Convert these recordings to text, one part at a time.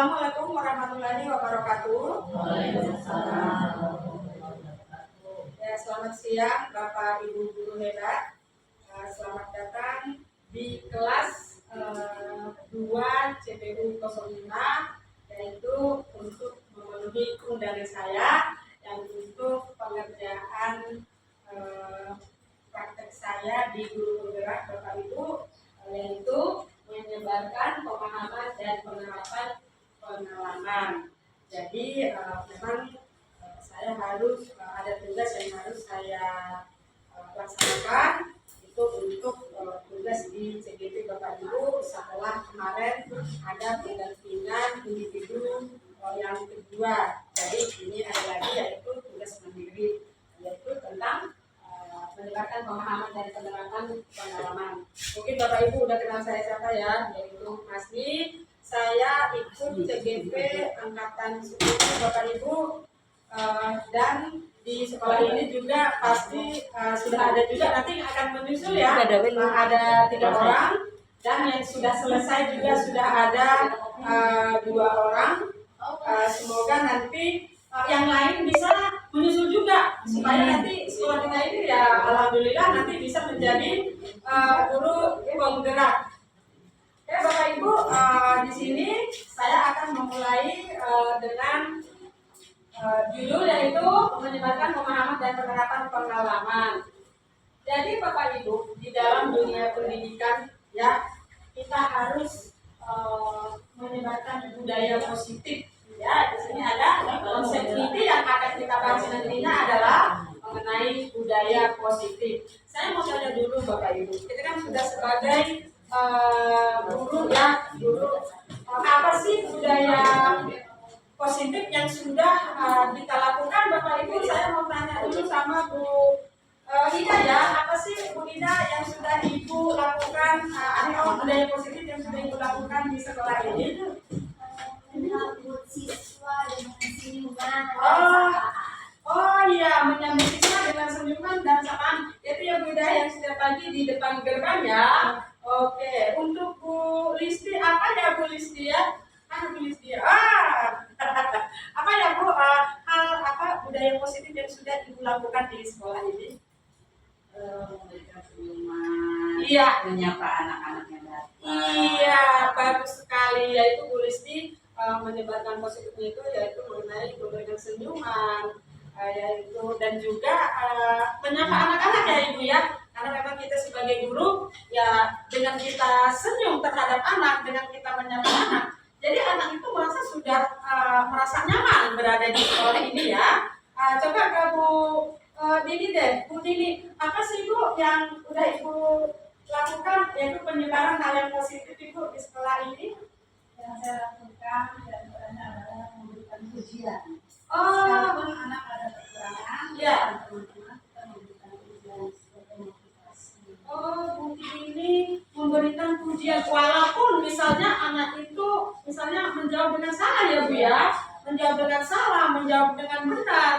Assalamualaikum warahmatullahi wabarakatuh. Ya, selamat siang Bapak Ibu guru hebat. Selamat datang di kelas 2 CPU 05, yaitu untuk memenuhi undangan saya yang untuk pengerjaan praktek saya di guru penggerak Bapak Ibu, yaitu menyebarkan pemahaman dan penerapan pengalaman. Jadi memang saya harus ada tugas yang harus saya laksanakan itu untuk tugas di CGP Bapak Ibu setelah kemarin ada pendampingan individu yang kedua. Jadi ini ada lagi yaitu tugas mandiri, yaitu tentang menyebarkan pemahaman dan penerapan pengalaman. Mungkin Bapak Ibu udah kenal saya siapa ya, yaitu Mas Ni. Saya ikut CGP angkatan 10 Bapak Ibu, dan di sekolah ini juga pasti sudah ada juga nanti akan menyusul ya. Ada 3 orang, dan yang sudah selesai juga sudah ada 2 orang. Semoga nanti yang lain bisa menyusul juga supaya nanti sekolah kita ini ya alhamdulillah nanti bisa menjadi guru penggerak. Oke Bapak Ibu, di sini saya akan memulai dengan judul yaitu menyebarkan pemahaman dan penerapan pengalaman. Jadi Bapak Ibu, di dalam dunia pendidikan ya kita harus menyebarkan budaya positif. Ya, di sini ada konsep inti yang akan kita bahas nantinya adalah mengenai budaya positif. Saya mau tanya dulu Bapak Ibu, kita kan sudah sebagai guru ya, guru apa sih budaya positif yang sudah kita lakukan Bapak Ibu? Saya mau tanya dulu sama Bu Ida ya, apa sih Bu Ida yang sudah Ibu lakukan atau budaya positif yang sudah Ibu lakukan di sekolah ini? Menyambut siswa dengan senyuman. Oh iya, menyambut siswa dengan senyuman dan sapaan. Itu yang budaya yang setiap pagi di depan gerbang ya. Oke, untuk Bu Listi, apa ya Bu Listi ya? Bu Listi ya. Apa ya Bu, hal apa budaya positif yang sudah Ibu lakukan di sekolah ini? Memberikan senyuman. Iya. Menyapa anak-anak yang datang. Iya, bagus sekali. Yaitu Bu Listi menyebarkan positifnya itu yaitu mengenai memberikan senyuman, yaitu dan juga menyapa anak-anak ya Ibu ya, karena memang kita sebagai guru ya dengan kita senyum terhadap anak, dengan kita menyapa anak, jadi anak itu merasa sudah merasa nyaman berada di sekolah ini ya. Coba ke Bu Dini deh, Bu Dini, apa sih Bu yang udah Ibu lakukan yaitu penyebaran hal yang positif Ibu di sekolah ini? Yang saya lakukan dan perannya adalah memberikan pujian. Oh, Anak ada kekurangan, ya. teman-teman kita memberikan pujian sebagai motivasi. Oh, Bu ini memberikan pujian walaupun misalnya anak itu misalnya menjawab dengan salah ya Bu ya, menjawab dengan salah, menjawab dengan benar.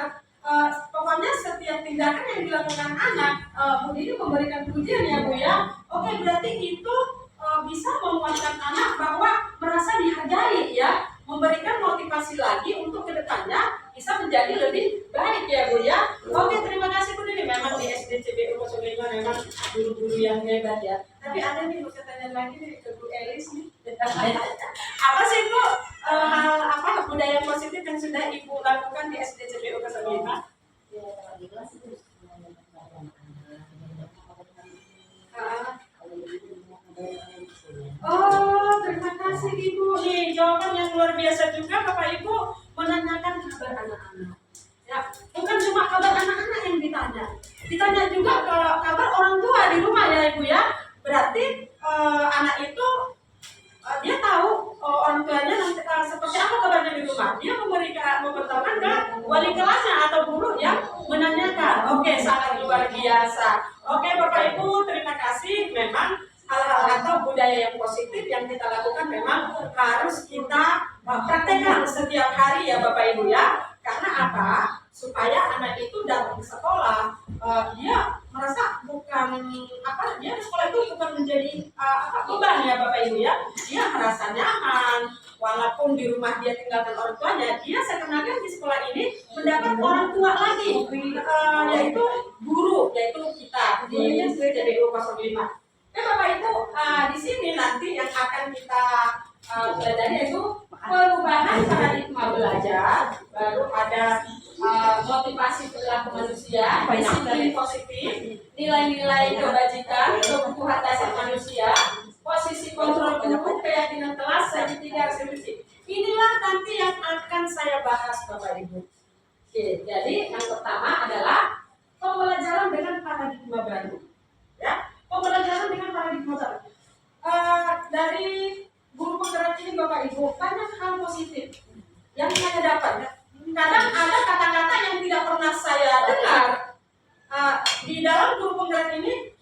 Pokoknya setiap tindakan yang dilakukan anak, Bu ini memberikan pujian ya Bu ya. Oke, berarti itu bisa menguatkan anak bahwa merasa dihargai ya, memberikan motivasi lagi untuk kedepannya bisa menjadi lebih baik ya Bu ya. Oke, terima kasih Bu Dini. Memang di SD CBU 05 memang guru-guru yang hebat ya. Tapi ada nih mau saya tanya lagi nih ke Bu Elis nih. Apa sih Bu hal apa budaya positif yang sudah Ibu lakukan di SD CBU 05? Ya, kalau di kelas itu semuanya berbadan Oh, terima kasih Ibu. Nih, jawaban yang luar biasa juga Bapak Ibu menanyakan kabar anak-anak. Ya, bukan cuma kabar anak-anak yang ditanya. Ditanya juga ke kabar orang tua di rumah ya Ibu ya. Berarti anak itu dia tahu orang tuanya nanti seperti apa kabarnya di rumah. Dia memberitahukan ke wali kelasnya atau guru yang menanyakan. Oke, sangat luar biasa. Oke, Bapak Ibu, terima kasih. Memang hal-hal atau budaya yang positif yang kita lakukan memang harus kita praktekkan setiap hari ya Bapak Ibu ya. Karena apa? Supaya anak itu datang ke sekolah, dia merasa bukan apa, dia sekolah itu bukan menjadi beban ya Bapak Ibu ya. Dia merasa nyaman, walaupun walaupun di rumah dia tinggalkan orang tuanya, dia seakan-akan di sekolah ini mendapat orang tua lagi, yaitu guru, yaitu kita di CBU 05. Ya Bapak Ibu, di sini nanti yang akan kita pelajari yaitu perubahan paradigma belajar, baru ada motivasi perilaku manusia, disiplin positif, nilai-nilai kebajikan, kebutuhan dasar manusia, posisi kontrol guru, keyakinan kelas, segitiga resolusi. Inilah nanti yang akan saya bahas Bapak Ibu. Oke, jadi yang pertama adalah pembelajaran dengan paradigma baru. Ya, pembelajaran dengan paradigma baru. Dari guru penggerak ini Bapak Ibu, banyak hal positif yang saya dapat. Kadang ada kata-kata yang tidak pernah saya dengar di dalam guru penggerak ini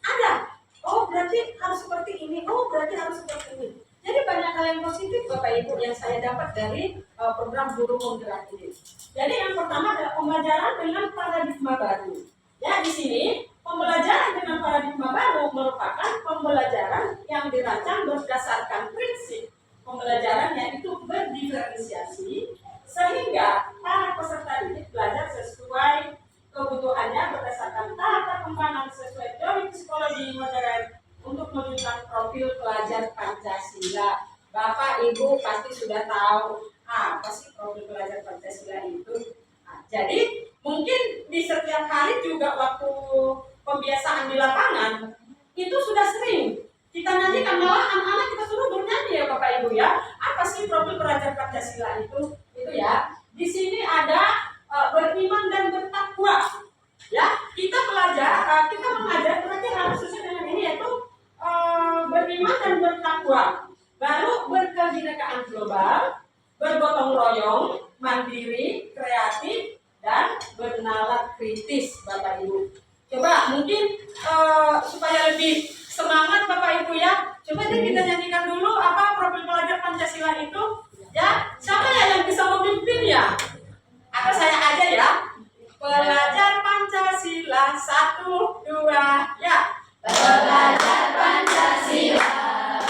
ada. Oh berarti harus seperti ini. Oh berarti harus seperti ini. Jadi banyak hal yang positif Bapak Ibu yang saya dapat dari program guru penggerak ini. Jadi yang pertama adalah pembelajaran dengan paradigma baru. Ya di sini pembelajaran dengan paradigma baru merupakan pembelajaran yang dirancang berdasarkan prinsip pembelajaran yaitu berdiferensiasi, sehingga para peserta didik belajar sesuai kebutuhannya berdasarkan tahap perkembangan sesuai teori psikologi modern untuk menunjukkan profil pelajar Pancasila. Bapak Ibu pasti sudah tahu apa sih profil pelajar Pancasila itu. Jadi mungkin di setiap hari juga waktu pembiasaan di lapangan itu sudah sering kita nyanyikan, malah anak-anak kita suruh bernyanyi ya Bapak Ibu ya. Apa sih profil pelajar Pancasila itu? Itu ya. Di sini ada beriman dan bertakwa. Ya, kita belajar, kita mengajar berarti harus sesuai dengan ini yaitu beriman dan bertakwa. Baru berkebinekaan global, bergotong royong, mandiri, kreatif, dan bernalar kritis Bapak Ibu. Coba mungkin supaya lebih semangat Bapak Ibu ya. Coba deh kita nyanyikan dulu apa profil pelajar Pancasila itu. Ya, siapa ya yang bisa memimpin ya? Atau saya aja ya. Pelajar Pancasila 1, 2, ya. Belajar Pancasila,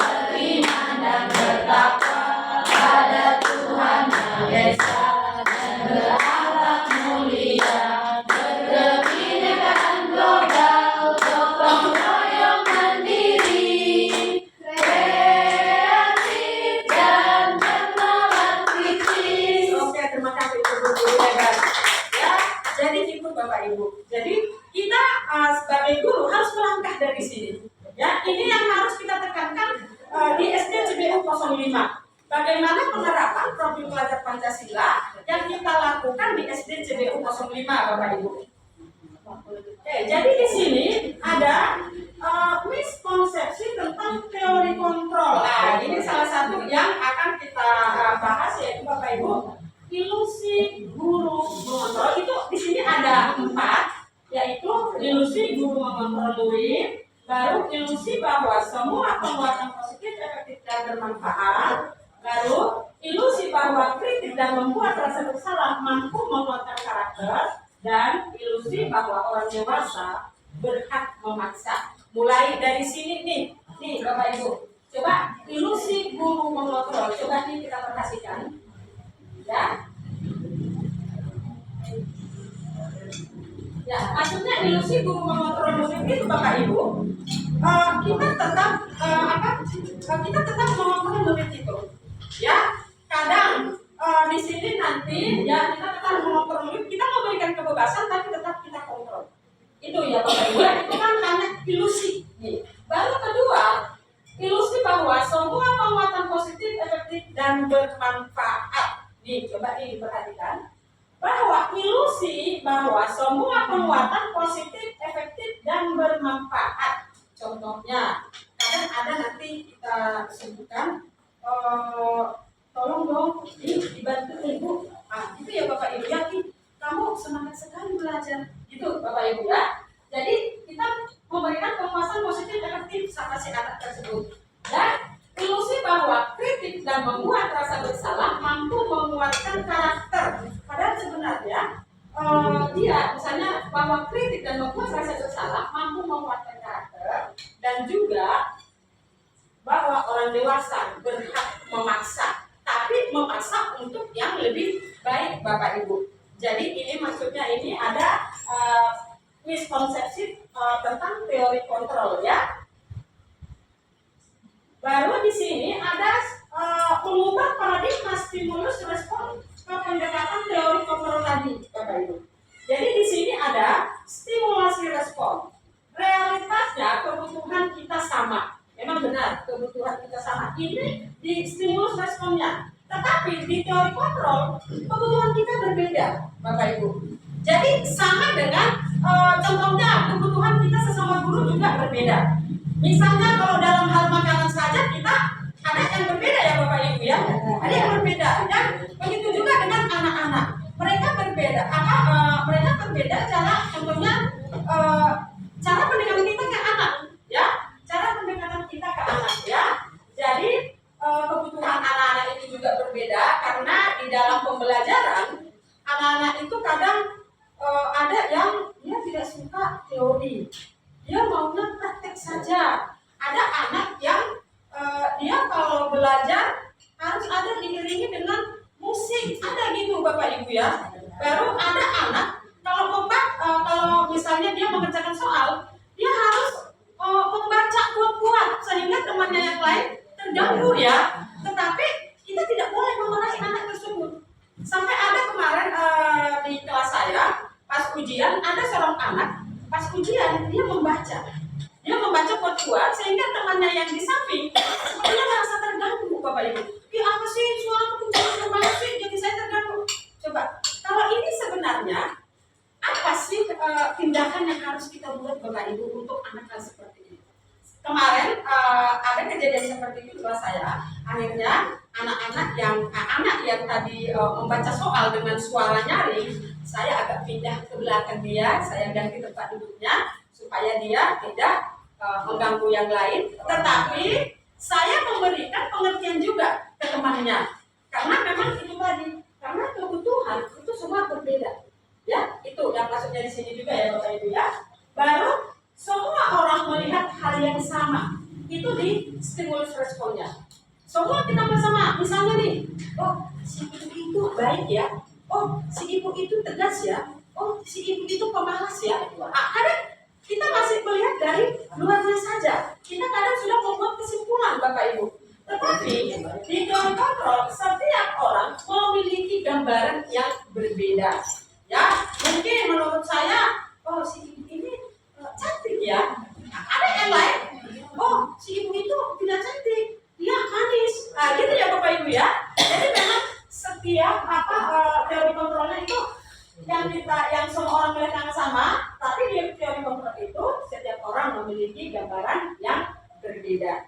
beriman dan bertakwa pada Tuhan Yang Esa dan berakhlak mulia, berkebinekaan global, gotong royong mandiri, kreatif dan bernalar kritis. Oke, terima kasih Ibu Guru hebat. Ya, jadi itu Bapak Ibu. Jadi kita sebagai guru harus melangkah dari sini. Ya, ini yang harus kita tekankan di SD CBU 05. Bagaimana penerapan profil pelajar Pancasila yang kita lakukan di SD CBU 05 Bapak Ibu. Oke, jadi di sini ada miskonsepsi tentang teori kontrol. Nah, ini salah satu yang akan kita bahas yaitu Bapak Ibu, ilusi guru mengontrol. Itu di sini ada 4, yaitu ilusi guru mengontrol murid, baru ilusi bahwa semua penguatan positif, efektif dan bermanfaat, baru ilusi bahwa kritik dan membuat rasa bersalah mampu menguatkan karakter, dan ilusi bahwa orang dewasa berhak memaksa. Mulai dari sini nih Bapak Ibu. Coba ilusi guru mengontrol. Coba nih kita perhatikan. Ya. Ya, maksudnya ilusi guru mengontrol murid itu Bapak Ibu. Kita tetap mengontrol murid itu. Ya, kadang di sini nanti ya kita tetap mengontrol murid, kita memberikan kebebasan tapi tetap kita kontrol. Itu ya Bapak Ibu. Itu kan hanya ilusi. Nih. Baru kedua, ilusi bahwa semua penguatan positif, efektif dan bermanfaat. Nih, coba ini diperhatikan. Bahwa ilusi bahwa semua penguatan positif, efektif dan bermanfaat. Contohnya, kadang ada nanti kita sebutkan, tolong dong dibantu Ibu. Itu ya Bapak Ibu, yakin kamu semangat sekali belajar. Gitu Bapak Ibu ya. Jadi kita memberikan penguasaan positif efektif sama si anak tersebut. Dan ilusi bahwa kritik dan membuat rasa bersalah mampu menguatkan karakter. Padahal sebenarnya dia misalnya bahwa kritik dan membuat rasa bersalah mampu menguatkan karakter, dan juga bahwa orang dewasa berhak memaksa. Tapi Bapak Ibu. Jadi ini maksudnya ini ada miskonsepsi tentang teori kontrol ya. Baru di sini ada mengubah paradigma stimulus respon ke pendekatan teori kontrol tadi, Bapak Ibu. Jadi di sini ada stimulasi respon. Realitasnya kebutuhan kita sama. Memang benar kebutuhan kita sama. Ini di stimulus responnya. Tetapi di teori kontrol kebutuhan kita berbeda, Bapak Ibu. Jadi sama dengan contohnya kebutuhan kita sesama guru juga berbeda. Misalnya kalau dalam hal makanan saja kita ada yang berbeda ya Bapak Ibu ya, ada yang berbeda dan begitu juga dengan anak-anak. Mereka berbeda, mereka berbeda cara contohnya cara pendekatan kita ke anak ya, cara pendekatan kita ke anak ya. Jadi kebutuhan anak-anak itu juga berbeda karena di dalam pembelajaran anak-anak itu kadang ada yang dia tidak suka teori. Dia maunya praktek saja. Ada anak yang dia kalau belajar harus ada diiringi dengan musik. Ada gitu Bapak Ibu ya. Baru ada anak kalau misalnya dia mengerjakan soal, dia harus membaca kuat-kuat sehingga temannya yang lain terganggu ya. Tetapi kita tidak boleh memarahi anak tersebut. Sampai ada kemarin di kelas saya pas ujian ada seorang anak pas ujian dia membaca kuat-kuat sehingga temannya yang di samping sepertinya merasa terganggu Bapak Ibu. Apa sih suara kencang banget sih jadi saya terganggu. Coba kalau ini sebenarnya apa sih tindakan yang harus kita buat Bapak Ibu untuk anak seperti ini? Kemarin ada kejadian seperti itu di kelas saya. Akhirnya anak yang tadi membaca soal dengan suara nyaring, saya agak pindah ke belakang dia, saya ganti tempat duduknya supaya dia tidak mengganggu yang lain. Tetapi saya memberikan pengertian juga ke temannya, karena memang itu tadi, karena kebutuhan itu semua berbeda. Ya, itu yang maksudnya di sini juga ya Bapak Ibu ya. Baru semua orang melihat hal yang sama, itu di stimulus responnya. Semua kita bersama, misalnya nih, oh si ibu itu baik ya, oh si ibu itu tegas ya, oh si ibu itu pemalas ya. Kadang kita masih melihat dari luarnya saja, kita kadang sudah membuat kesimpulan Bapak Ibu. Tetapi di teori kontrol setiap orang memiliki gambaran yang berbeda. Ya, mungkin menurut saya, oh si ibu ini cantik ya. Ada yang lain, oh si ibu itu tidak cantik, dia manis. Gitu ya Bapak Ibu ya. Jadi memang setiap teori kontrolnya itu yang semua orang melihat yang sama, tapi di teori kontrol itu setiap orang memiliki gambaran yang berbeda.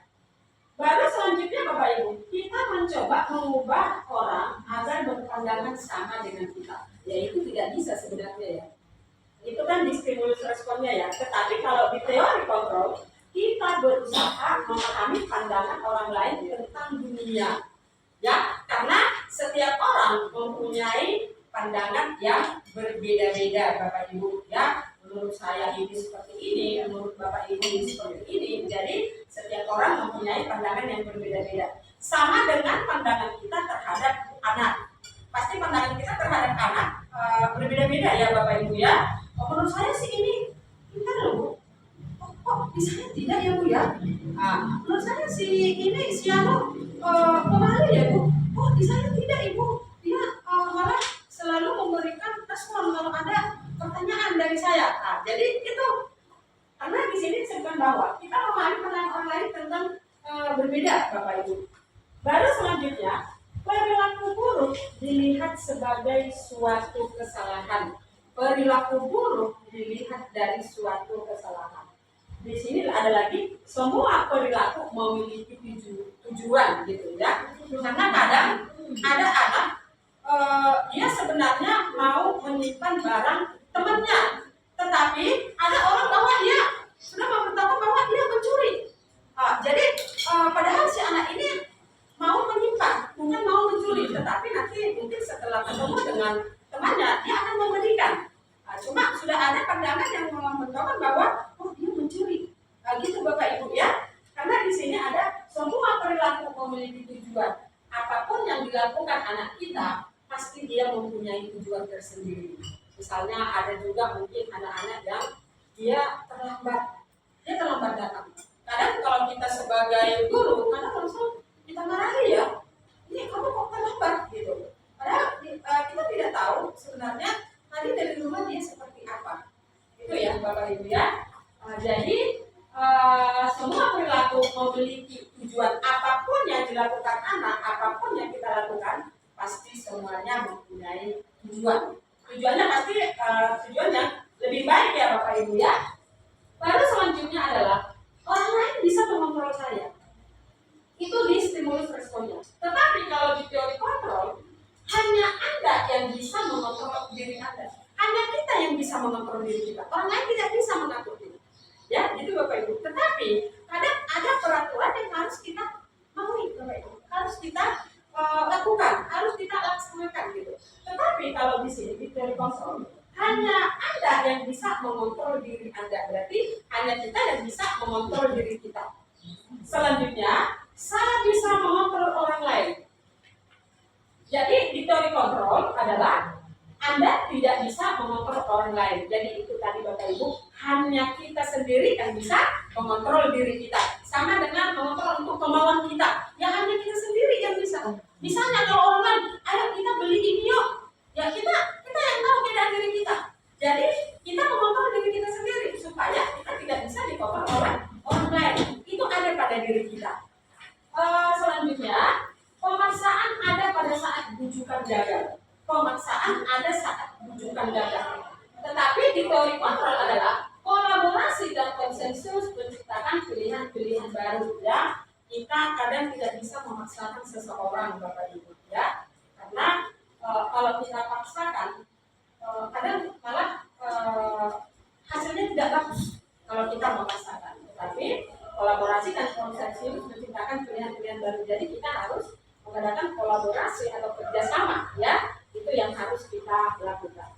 Baru selanjutnya Bapak Ibu, kita mencoba mengubah orang agar berpandangan sama dengan kita. Ya itu tidak bisa sebenarnya ya. Itu kan di stimulus responnya ya. Tetapi kalau di teori kontrol, kita berusaha memahami pandangan orang lain tentang dunia. Ya, karena setiap orang mempunyai pandangan yang berbeda-beda Bapak Ibu ya. Menurut saya ini seperti ini, menurut Bapak Ibu ini seperti ini. Jadi setiap orang mempunyai pandangan yang berbeda-beda. Sama dengan pandangan kita terhadap anak. Pasti pandangan kita terhadap anak berbeda-beda ya Bapak Ibu ya. Menurut saya sih ini pintar loh Bu. Kok bisa tidak ya Bu ya? Menurut saya si ini si Anu pemalu ya Bu. Oh di saya tidak Ibu. Dia malah selalu memberikan respon kalau ada pertanyaan dari saya. Jadi itu karena di sini disebutkan bahwa kita memahami pandangan orang lain tentang berbeda Bapak Ibu. Baru selanjutnya perilaku buruk dilihat sebagai suatu kesalahan. Perilaku buruk dilihat dari suatu kesalahan. Di sini ada lagi semua perilaku memiliki tujuan gitu ya. Karena kadang ada anak dia sebenarnya mau menyimpan barang temannya, tetapi ada orang bahwa dia sudah memberitahu bahwa dia mencuri. Jadi padahal si anak ini mau menyimpan, bukan mau mencuri, tetapi nanti mungkin setelah ketemu dengan temannya dia akan memberikan. Cuma sudah ada pandangan yang menunjukkan bahwa oh dia mencuri. Gitu Bapak Ibu ya. Karena di sini ada semua perilaku memiliki tujuan. Apapun yang dilakukan anak kita pasti dia mempunyai tujuan tersendiri. Misalnya ada juga mungkin anak-anak yang dia terlambat datang. Kadang kalau kita sebagai guru, kadang langsung kita marahi ya, ini kamu kok terlambat gitu. Padahal kita tidak tahu sebenarnya tadi dari rumah dia seperti apa. Itu ya Bapak Ibu ya. Jadi semua perilaku memiliki tujuan, apapun yang dilakukan anak, apapun yang kita lakukan, pasti semuanya mempunyai tujuan. Tujuannya pasti tujuan yang lebih baik ya Bapak Ibu ya. Baru selanjutnya adalah orang lain bisa mengontrol saya. Itu di stimulus responnya. Tetapi kalau di teori kontrol, hanya Anda yang bisa mengontrol diri Anda. Hanya kita yang bisa mengontrol diri kita. Orang lain tidak bisa mengatur kita. Ya, itu Bapak Ibu. Tetapi kadang ada peraturan yang harus kita maui, Bapak Ibu. Harus kita lakukan, harus kita laksanakan gitu. Tetapi kalau di sini di teori kontrol, hanya Anda yang bisa mengontrol diri Anda. Berarti hanya kita yang bisa mengontrol diri kita. Selanjutnya, saya bisa mengontrol orang lain. Jadi di teori kontrol adalah Anda tidak bisa mengontrol orang lain. Jadi itu tadi Bapak Ibu, hanya kita sendiri yang bisa mengontrol diri kita. Sama dengan mengontrol untuk kemauan kita, yang hanya kita sendiri yang bisa. Misalnya kalau orang lain, ayo kita beli ini yuk. Ya kita yang tahu keadaan diri kita. Jadi kita mengontrol diri kita sendiri supaya kita tidak bisa dikontrol oleh orang lain. Itu ada pada diri kita. Selanjutnya, pemaksaan ada pada saat bujukan gagal. Pemaksaan ada saat bujukan gagal. Tetapi di teori kontrol adalah kolaborasi dan konsensus menciptakan pilihan-pilihan baru ya. Kita kadang tidak bisa memaksakan seseorang Bapak Ibu ya. Karena kalau kita paksakan kadang malah hasilnya tidak bagus kalau kita memaksakan. Tetapi kolaborasi dan konsensus menciptakan pilihan-pilihan baru. Jadi kita harus mengadakan kolaborasi atau kerjasama ya. Itu yang harus kita lakukan.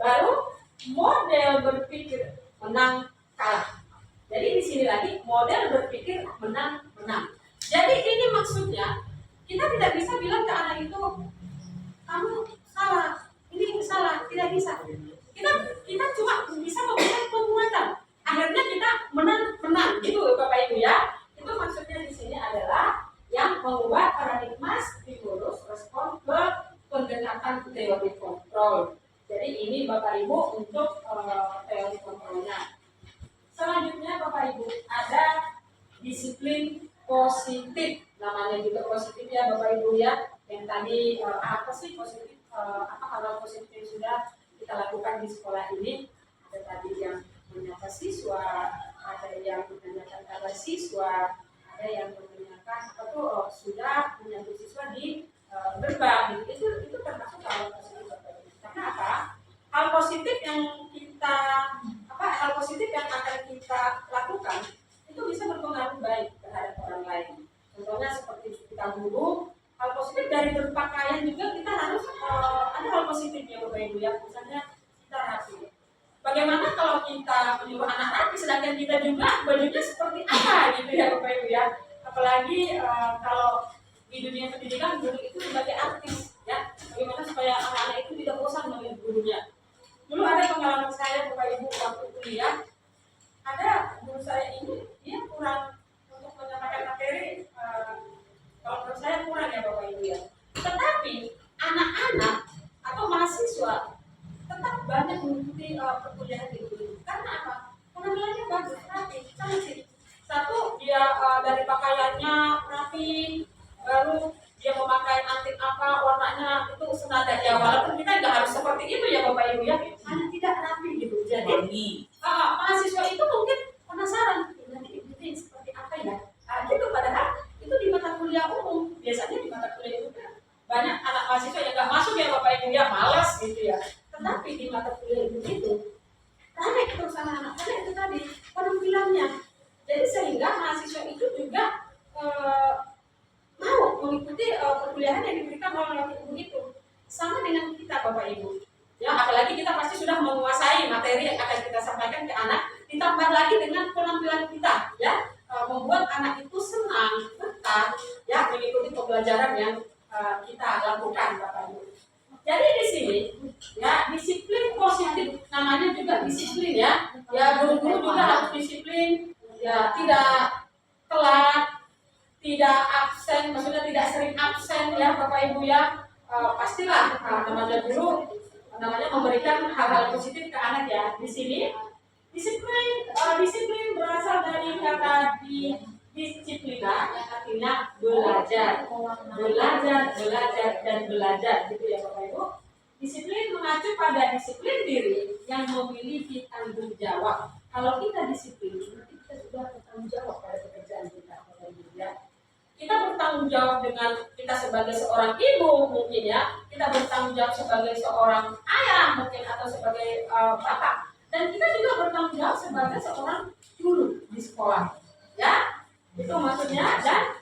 Baru model berpikir menang kalah. Jadi di sini lagi model berpikir menang. Jadi ini maksudnya kita tidak bisa bilang ke anak itu kamu salah, ini salah, tidak bisa. Kita cuma bisa memberikan penguatan. Akhirnya kita menang gitu Bapak Ibu ya. Itu maksudnya di sini adalah yang mengubah paradigma stimulus respon ke pendekatan teori kontrol. Jadi ini Bapak Ibu untuk teori kontrolnya. Selanjutnya Bapak Ibu ada disiplin positif, namanya juga positif ya Bapak Ibu ya. Yang tadi apa sih positif? Apa hal positif yang sudah kita lakukan di sekolah ini? Ada tadi yang menyapa siswa, ada yang menanyakan kabar siswa, ada yang menanyakan atau sudah menyambut siswa di gerbang. Itu termasuk hal positif Bapak Ibu. Karena apa? Hal positif yang akan kita lakukan itu bisa berpengaruh baik terhadap orang lain. Contohnya seperti kita guru, hal positif dari berpakaian juga kita harus ada hal positifnya Bapak Ibu ya. Misalnya kita rapi. Bagaimana kalau kita menyuruh anak rapi sedangkan kita juga bajunya seperti apa gitu ya Bapak Ibu ya. Apalagi kalau di dunia pendidikan guru itu sebagai artis ya. Bagaimana supaya anak-anak itu tidak bosan melihat gurunya. Dulu ada pengalaman saya Bapak Ibu waktu kuliah, ada guru saya ini dia kurang untuk menyampaikan materi, kalau menurut saya kurang ya Bapak Ibu ya. Tetapi anak-anak atau mahasiswa tetap banyak mengikuti perkuliahan di guru. Karena apa? Penampilannya bagus, rapi, cantik. Satu dia dari pakaiannya rapi, baru dia memakai anting apa warnanya itu senada ya, walaupun kita nggak harus seperti itu ya Bapak Ibu ya, hanya tidak rapi gitu. Jadi mahasiswa itu mungkin penasaran nanti itu seperti apa ya, gitu. Padahal itu di mata kuliah umum, biasanya di mata kuliah itu kan banyak anak mahasiswa yang nggak masuk ya Bapak Ibu ya, malas gitu ya. Tetapi di mata kuliah itu tarik terus anak-anak, karena itu tadi penampilannya. Jadi sehingga mahasiswa itu juga mau mengikuti perkuliahan yang diberikan oleh ibu itu. Sama dengan kita Bapak Ibu ya, apalagi kita pasti sudah menguasai materi yang akan kita sampaikan ke anak, ditambah lagi dengan penampilan kita ya, membuat anak itu senang, betah ya mengikuti pembelajaran yang kita lakukan Bapak Ibu. Jadi di sini ya disiplin positif namanya juga disiplin ya. Ya guru-guru juga harus disiplin, ya tidak telat, tidak absen, maksudnya tidak sering absen ya Bapak Ibu ya. Pastilah namanya guru namanya memberikan hal-hal positif ke anak ya. Di sini disiplin berasal dari kata disiplina yang artinya belajar, dan belajar gitu ya Bapak Ibu. Disiplin mengacu pada disiplin diri yang memiliki tanggung jawab. Kalau kita disiplin, berarti kita sudah bertanggung jawab pada pekerjaan kita Bapak Ibu ya. Kita bertanggung jawab dengan kita sebagai seorang ibu mungkin ya, kita bertanggung jawab sebagai seorang ayah mungkin atau sebagai bapak, dan kita juga bertanggung jawab sebagai seorang guru di sekolah ya, itu maksudnya. Dan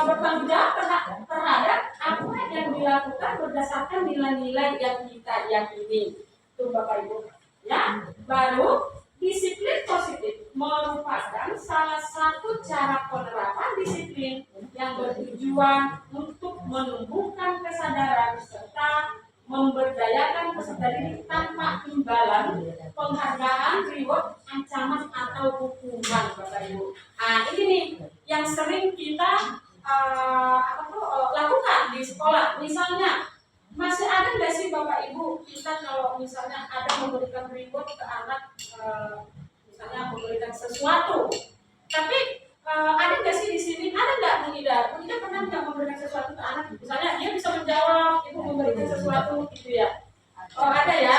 bertanggung jawab terhadap apa yang dilakukan berdasarkan nilai-nilai yang kita yakini itu Bapak Ibu ya. Baru disiplin positif merupakan salah satu cara penerapan disiplin yang bertujuan untuk menumbuhkan kesadaran serta memberdayakan peserta didik tanpa imbalan, penghargaan, reward, ancaman atau hukuman Bapak Ibu. Ini nih yang sering kita lakukan di sekolah. Misalnya masih ada nggak sih Bapak Ibu kita kalau misalnya ada memberikan reward ke anak, misalnya memberikan sesuatu, tapi ada nggak sih di sini, ada nggak Bu Ida? Bu Ida pernah nggak memberikan sesuatu ke anak? Misalnya dia bisa menjawab, ibu memberikan sesuatu gitu ya. Oh ada ya.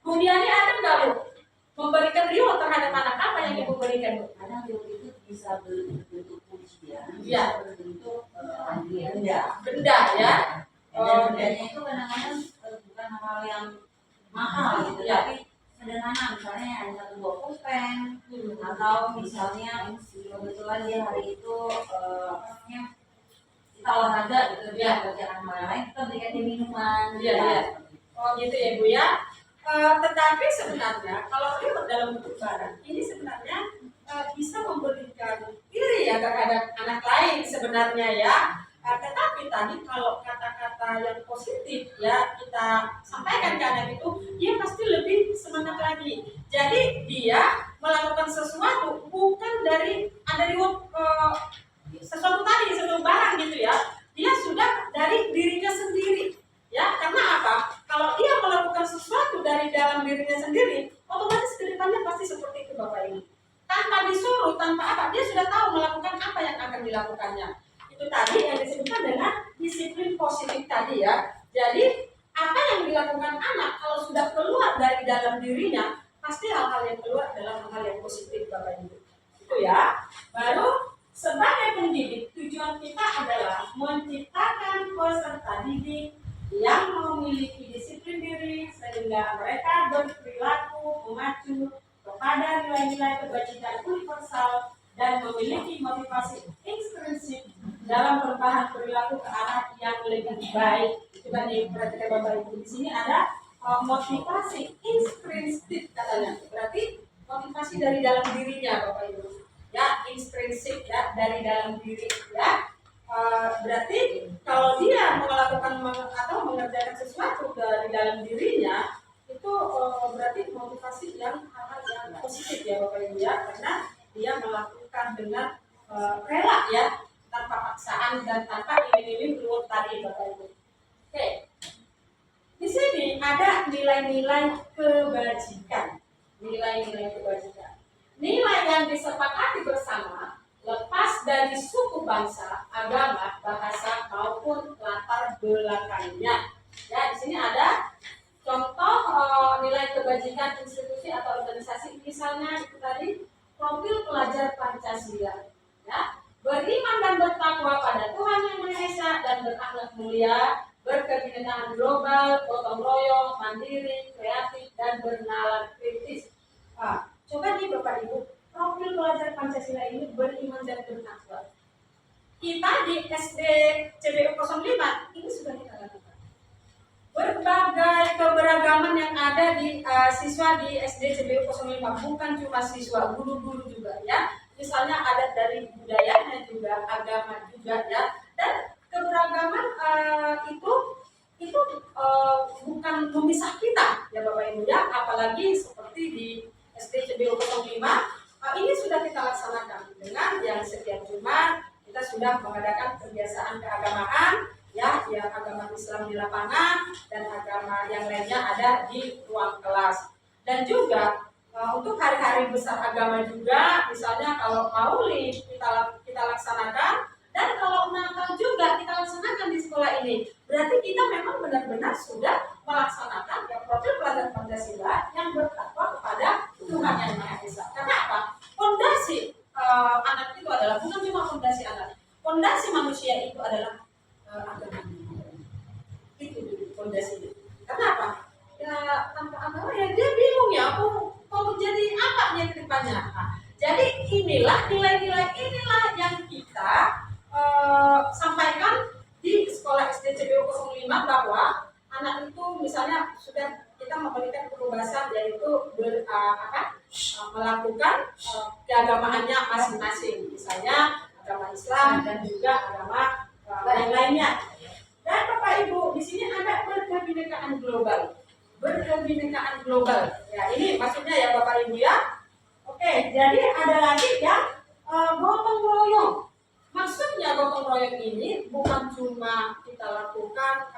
Bu Diani ada nggak Bu memberikan reward terhadap anak, apa yang ibu berikan Bu? Kadang itu bisa berbentuk pujian, Iya. bisa berbentuk benda. Benda ya. Dan bendanya itu kadang-kadang bukan hal yang mahal gitu, Ya. tapi sederhana, misalnya hanya satu buah pulpen, atau misalnya kebetulan dia hari itu kita olahraga gitu, dia kerjaan hal lain, kita berikan dia minuman. Iya, iya. Oh gitu ya Bu ya. Tetapi sebenarnya kalau reward dalam bentuk barang ini sebenarnya bisa memberikan diri ya terhadap anak lain sebenarnya ya. Tetapi tadi kalau kata-kata yang positif ya kita sampaikan ke anak itu, dia pasti lebih semangat lagi. Jadi dia melakukan sesuatu bukan dari ada reward sesuatu tadi, sesuatu barang gitu ya. Dia sudah dari dirinya sendiri ya. Karena apa? Kalau dia melakukan sesuatu dari dalam dirinya sendiri, otomatis ke depannya pasti seperti itu Bapak Ibu. Tanpa disuruh, tanpa apa, dia sudah tahu melakukan apa yang akan dilakukannya. Itu tadi yang disebutkan dengan disiplin positif tadi ya. Jadi apa yang dilakukan anak kalau sudah keluar dari dalam dirinya, pasti hal-hal yang keluar adalah hal-hal yang positif Bapak Ibu. Itu ya. Baru sebagai pendidik, tujuan kita adalah menciptakan peserta didik yang memiliki disiplin diri sehingga mereka berperilaku mengacu kepada nilai-nilai kebajikan universal dan memiliki motivasi intrinsik dalam perubahan perilaku ke arah yang lebih baik. Itu kan diperhatikan Bapak Ibu. Di sini ada motivasi intrinsik katanya. Berarti motivasi dari dalam dirinya Bapak Ibu. Ya, intrinsik ya, dari dalam diri ya. Berarti kalau dia melakukan atau mengerjakan sesuatu dari dalam dirinya itu berarti motivasi yang hal yang positif ya Bapak Ibu ya, karena dia melakukan dengan rela ya, tanpa paksaan dan tanpa iming-iming reward tadi Bapak Ibu. Oke. Di sini ada nilai-nilai kebajikan. Nilai-nilai kebajikan. Nilai yang disepakati bersama lepas dari suku bangsa, agama, bahasa maupun latar belakangnya. Ya, di sini ada contoh nilai kebajikan institusi atau organisasi, misalnya itu tadi profil pelajar Pancasila. Ya, beriman dan bertakwa pada Tuhan Yang Maha Esa dan berakhlak mulia, berkebinekaan global, gotong royong, mandiri, kreatif dan bernalar kritis. Coba nih Bapak Ibu, profil pelajar Pancasila ini beriman dan bertakwa. Kita di SD CBU 05 ini sudah kita lakukan. Berbagai keberagaman yang ada di siswa di SD CBU 05, bukan cuma siswa, guru-guru juga ya. Misalnya ada dari budayanya juga, agama juga ya. Dan keberagaman itu pemisah kita ya Bapak Ibu ya, apalagi seperti di SD CBO 05 ini sudah kita laksanakan dengan yang setiap Jumat kita sudah mengadakan kebiasaan keagamaan ya, yang agama Islam di lapangan dan agama yang lainnya ada di ruang kelas. Dan juga untuk hari-hari besar agama juga, misalnya kalau Maulid kita laksanakan, dan kalau Natal juga kita laksanakan di sekolah ini. Berarti kita memang benar-benar sudah melaksanakan ya, profil pelajar Pancasila yang bertakwa kepada Tuhan Yang Maha Esa. Karena apa? Fondasi anak itu adalah bukan cuma fondasi anak. Fondasi manusia itu adalah agama. Itu fondasinya. Kenapa? Ya tanpa agama ya dia bingung ya, aku mau menjadi apa nih ke depannya. Nah, jadi inilah nilai-nilai inilah yang kita sampaikan di sekolah SD CBO 05 bahwa anak itu misalnya sudah kita memberikan kebebasan yaitu melakukan keagamaannya masing-masing, misalnya agama Islam dan juga agama lain-lainnya. Dan Bapak Ibu di sini ada berkebinekaan global. Berkebinekaan global. Ya, ini maksudnya ya Bapak Ibu ya. Oke, jadi ada lagi yang gotong royong. Maksudnya gotong royong ini bukan cuma kita lakukan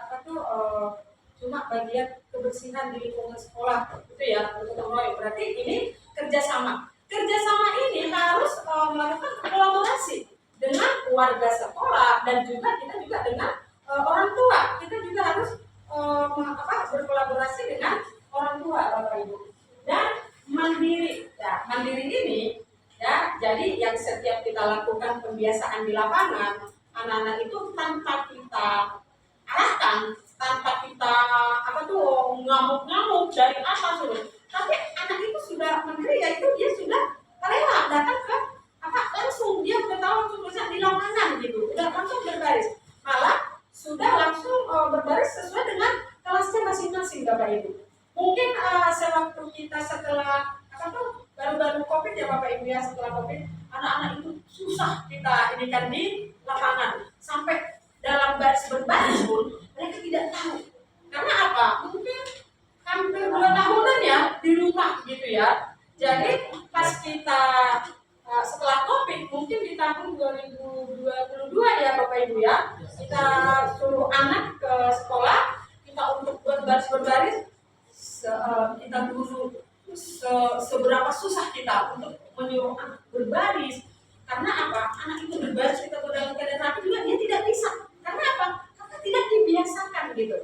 cuma bagian kebersihan di lingkungan sekolah itu ya, gotong royong. Berarti ini kerjasama. Kerjasama ini harus melakukan kolaborasi dengan warga sekolah dan juga kita juga dengan orang tua. Kita juga harus berkolaborasi dengan orang tua Bapak Ibu. Dan mandiri. Ya, mandiri ini ya, jadi yang setiap kita lakukan pembiasaan di lapangan, anak-anak itu tanpa kita arahkan, tanpa kita ngamuk-ngamuk dari atas suruh. Tapi anak itu sudah mandiri, yaitu dia sudah rela datang ke langsung dia udah tahu langsung di lapangan gitu, udah langsung berbaris, malah sudah langsung berbaris sesuai dengan kelasnya masing-masing Bapak Ibu. Mungkin sewaktu kita setelah baru-baru COVID ya Bapak Ibu ya, setelah COVID anak-anak itu susah kita inikan di lapangan sampai dalam baris berbaris pun mereka tidak tahu. Karena apa? Mungkin hampir 2 tahunan ya di rumah gitu ya. Jadi pas kita setelah COVID mungkin di tahun 2022 ya Bapak Ibu ya, kita suruh anak ke sekolah, kita untuk berbaris kita dulu seberapa susah kita untuk menyuruh anak berbaris. Karena apa? Anak itu berbaris kita dalam keadaan rapi juga dia tidak bisa. Karena apa? Karena tidak dibiasakan gitu.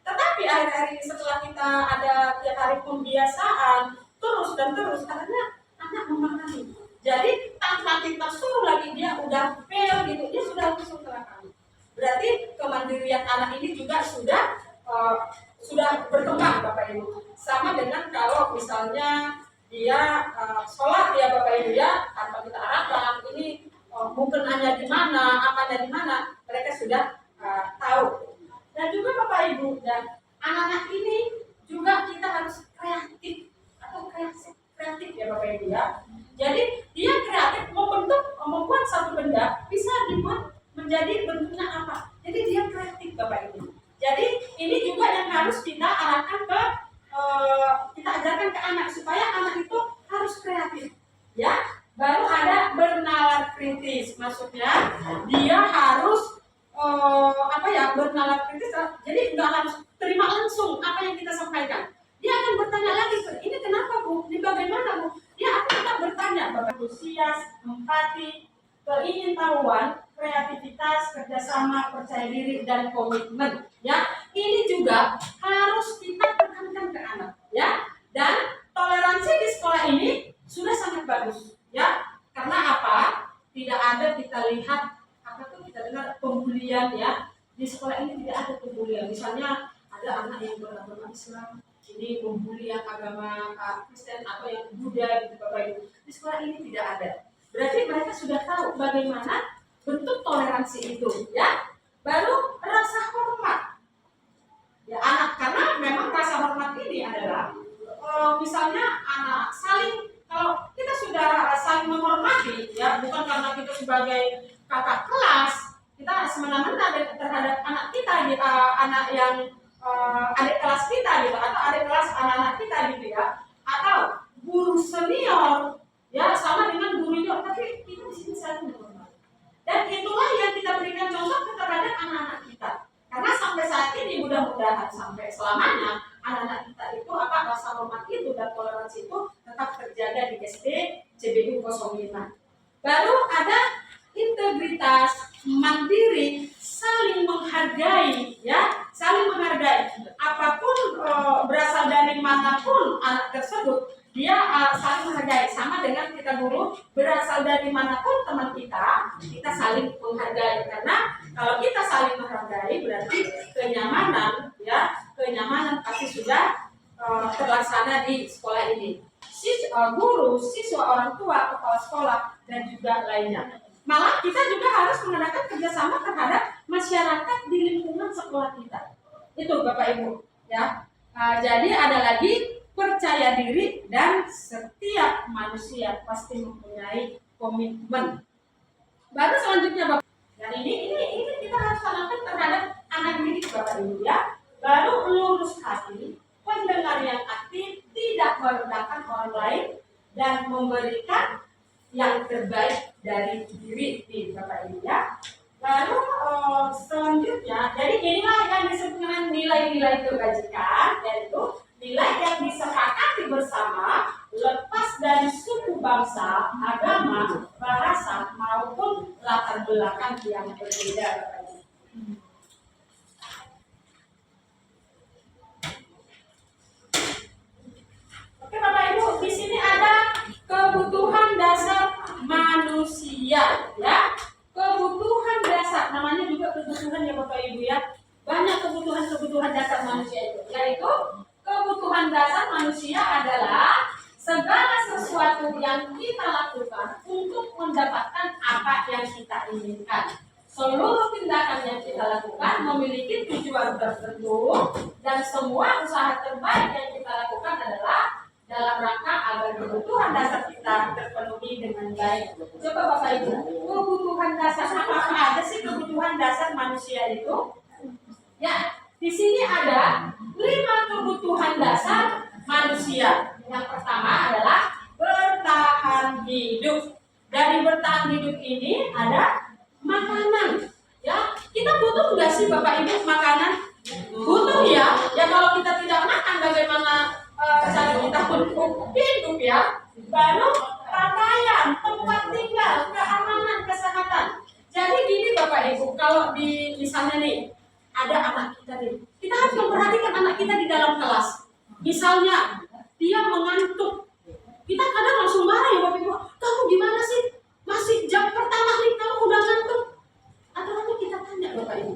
Tetapi hari-hari setelah kita ada tiap hari pembiasaan terus dan terus, karena anak memahami. Jadi tanpa kita suruh lagi dia udah fail gitu, dia sudah langsung ke lapangan. Berarti kemandirian anak ini juga sudah berkembang Bapak Ibu. Sama dengan kalau misalnya dia sholat ya Bapak Ibu ya, tanpa kita arahkan ini mungkin hanya di mana, apanya di mana, mereka sudah tahu. Dan juga Bapak Ibu, dan anak-anak ini juga kita harus kreatif atau kreatif ya Bapak Ibu ya. Jadi dia kreatif membuat satu benda bisa dibuat menjadi bentuknya apa. Jadi dia kreatif Bapak Ibu. Jadi ini juga yang harus kita arahkan ke kita ajarkan ke anak supaya anak itu harus kreatif. Ya, baru ada bernalar kritis. Maksudnya dia harus bernalar kritis. Jadi nggak harus terima langsung apa yang kita sampaikan. Dia akan bertanya lagi, ini kenapa Bu? Ini bagaimana Bu? Dia akan tetap bertanya, Bapak antusias, empati, keingintahuan, kreativitas, kerjasama, percaya diri, dan komitmen. Ya, ini juga harus kita tekankan ke anak. Ya, dan toleransi di sekolah ini sudah sangat bagus. Ya, karena apa? Tidak ada kita lihat kita dengar pembulian ya. Di sekolah ini tidak ada pembulian. Misalnya ada anak yang beragama Islam, ini membuli yang agama Kristen atau yang Buddha gitu Bapak Ibu. Di sekolah ini tidak ada. Berarti mereka sudah tahu bagaimana bentuk toleransi itu, ya. Baru rasa hormat. Ya anak, karena memang rasa hormat ini adalah misalnya anak kalau kita sudah saling menghormati, ya bukan karena kita sebagai kakak kelas kita semena-mena terhadap anak kita, anak yang adik kelas kita gitu, atau adik kelas anak-anak kita gitu ya, atau guru senior ya sama dengan guru junior, tapi kita di sini saling menghormati. Dan itulah yang kita berikan contoh terhadap anak-anak kita. Karena sampai saat ini mudah-mudahan sampai selamanya anak-anak kita itu rasa hormat itu dan toleransi itu tetap terjaga di SD CBU 05. Baru ada integritas, mandiri, saling menghargai ya, saling menghargai. Apapun berasal dari manapun anak tersebut, dia saling menghargai. Sama dengan kita dulu berasal dari manapun teman kita saling menghargai. Karena kalau kita saling menghargai berarti kenyamanan ya, kenyamanan pasti sudah terlaksana di sekolah ini. Guru, siswa, orang tua, kepala sekolah dan juga lainnya. Malah kita juga harus mengadakan kerjasama terhadap masyarakat di lingkungan sekolah kita. Itu Bapak Ibu ya. Jadi ada lagi percaya diri dan setiap manusia pasti mempunyai komitmen. Baru selanjutnya Bapak. Dan ini kita harus tanamkan terhadap anak didik Bapak Ibu ya. Baru lurus hati, pendengar yang aktif, tidak merendahkan orang lain dan memberikan yang terbaik dari diri Bapak Ibu ya. Lalu selanjutnya, jadi inilah yang disebut dengan nilai-nilai kebajikan, yaitu nilai yang disepakati bersama lepas dari suku bangsa, agama, bahasa maupun latar belakang yang berbeda Bapak Ibu. Oke Bapak Ibu, di sini ada kebutuhan dasar manusia ya. Kebutuhan dasar, namanya juga kebutuhan ya Bapak Ibu ya. Banyak kebutuhan dasar manusia itu, yaitu kebutuhan dasar manusia adalah segala sesuatu yang kita lakukan untuk mendapatkan apa yang kita inginkan. Seluruh tindakan yang kita lakukan memiliki tujuan tertentu dan semua usaha terbaik yang kita lakukan adalah dalam rangka agar kebutuhan dasar kita terpenuhi dengan baik. Coba Bapak Ibu, kebutuhan dasar apa aja sih kebutuhan dasar manusia itu? Ya, di sini ada 5 kebutuhan dasar manusia. Yang pertama adalah bertahan hidup. Dari bertahan hidup ini ada makanan. Ya, kita butuh nggak sih Bapak Ibu makanan? Butuh ya. Ya kalau kita tidak makan bagaimana cara kita untuk hidup ya? Baru pakaian, tempat tinggal, keamanan, kesehatan. Jadi gini Bapak Ibu, kalau di misalnya nih ada anak kita nih, kita harus memperhatikan anak kita di dalam kelas. Misalnya dia mengantuk, kita kadang langsung marah ya Bapak Ibu. Kamu gimana sih? Masih jam pertama nih kamu udah ngantuk? Atau nanti kita tanya Bapak Ibu,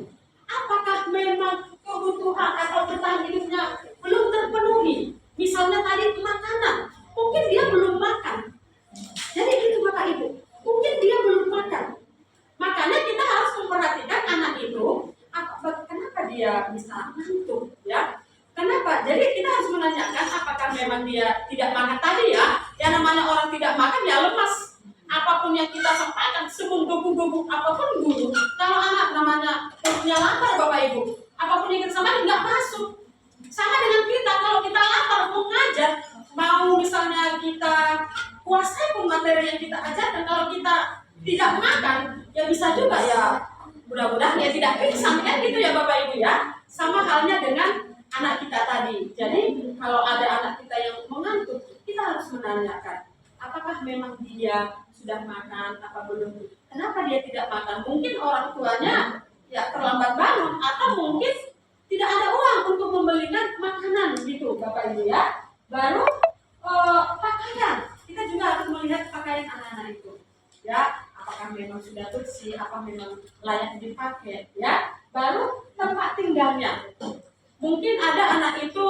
apakah memang kebutuhan atau bertahan hidupnya belum terpenuhi? Misalnya tadi makanan, mungkin dia belum makan. Jadi gitu Bapak Ibu, mungkin dia belum makan. Makanya kita harus memperhatikan anak itu, kenapa dia bisa ngantuk ya? Kenapa? Jadi kita harus menanyakan apakah memang dia tidak makan tadi ya? Yang namanya orang tidak makan ya lemas. Apapun yang kita sampaikan, sebungkuk-bungkuk apapun guru. Kalau anak namanya perutnya lapar Bapak Ibu, apapun yang kita sampaikan nggak masuk. Sama dengan kita, kalau kita lapar mau ngajar, mau misalnya kita kuasai pun materi yang kita ajarkan, kalau kita tidak makan, ya bisa juga ya mudah-mudahan ya tidak pingsan kan gitu ya Bapak Ibu ya. Sama halnya dengan anak kita tadi. Jadi kalau ada anak kita yang mengantuk, kita harus menanyakan, apakah memang dia sudah makan apa belum? Kenapa dia tidak makan? Mungkin orang tuanya ya terlambat bangun atau mungkin tidak ada uang untuk membelikan makanan gitu Bapak Ibu ya. Baru pakaian, kita juga harus melihat pakaian anak-anak itu ya, apakah memang sudah bersih, apa memang layak dipakai ya. Baru tempat tinggalnya, mungkin ada anak itu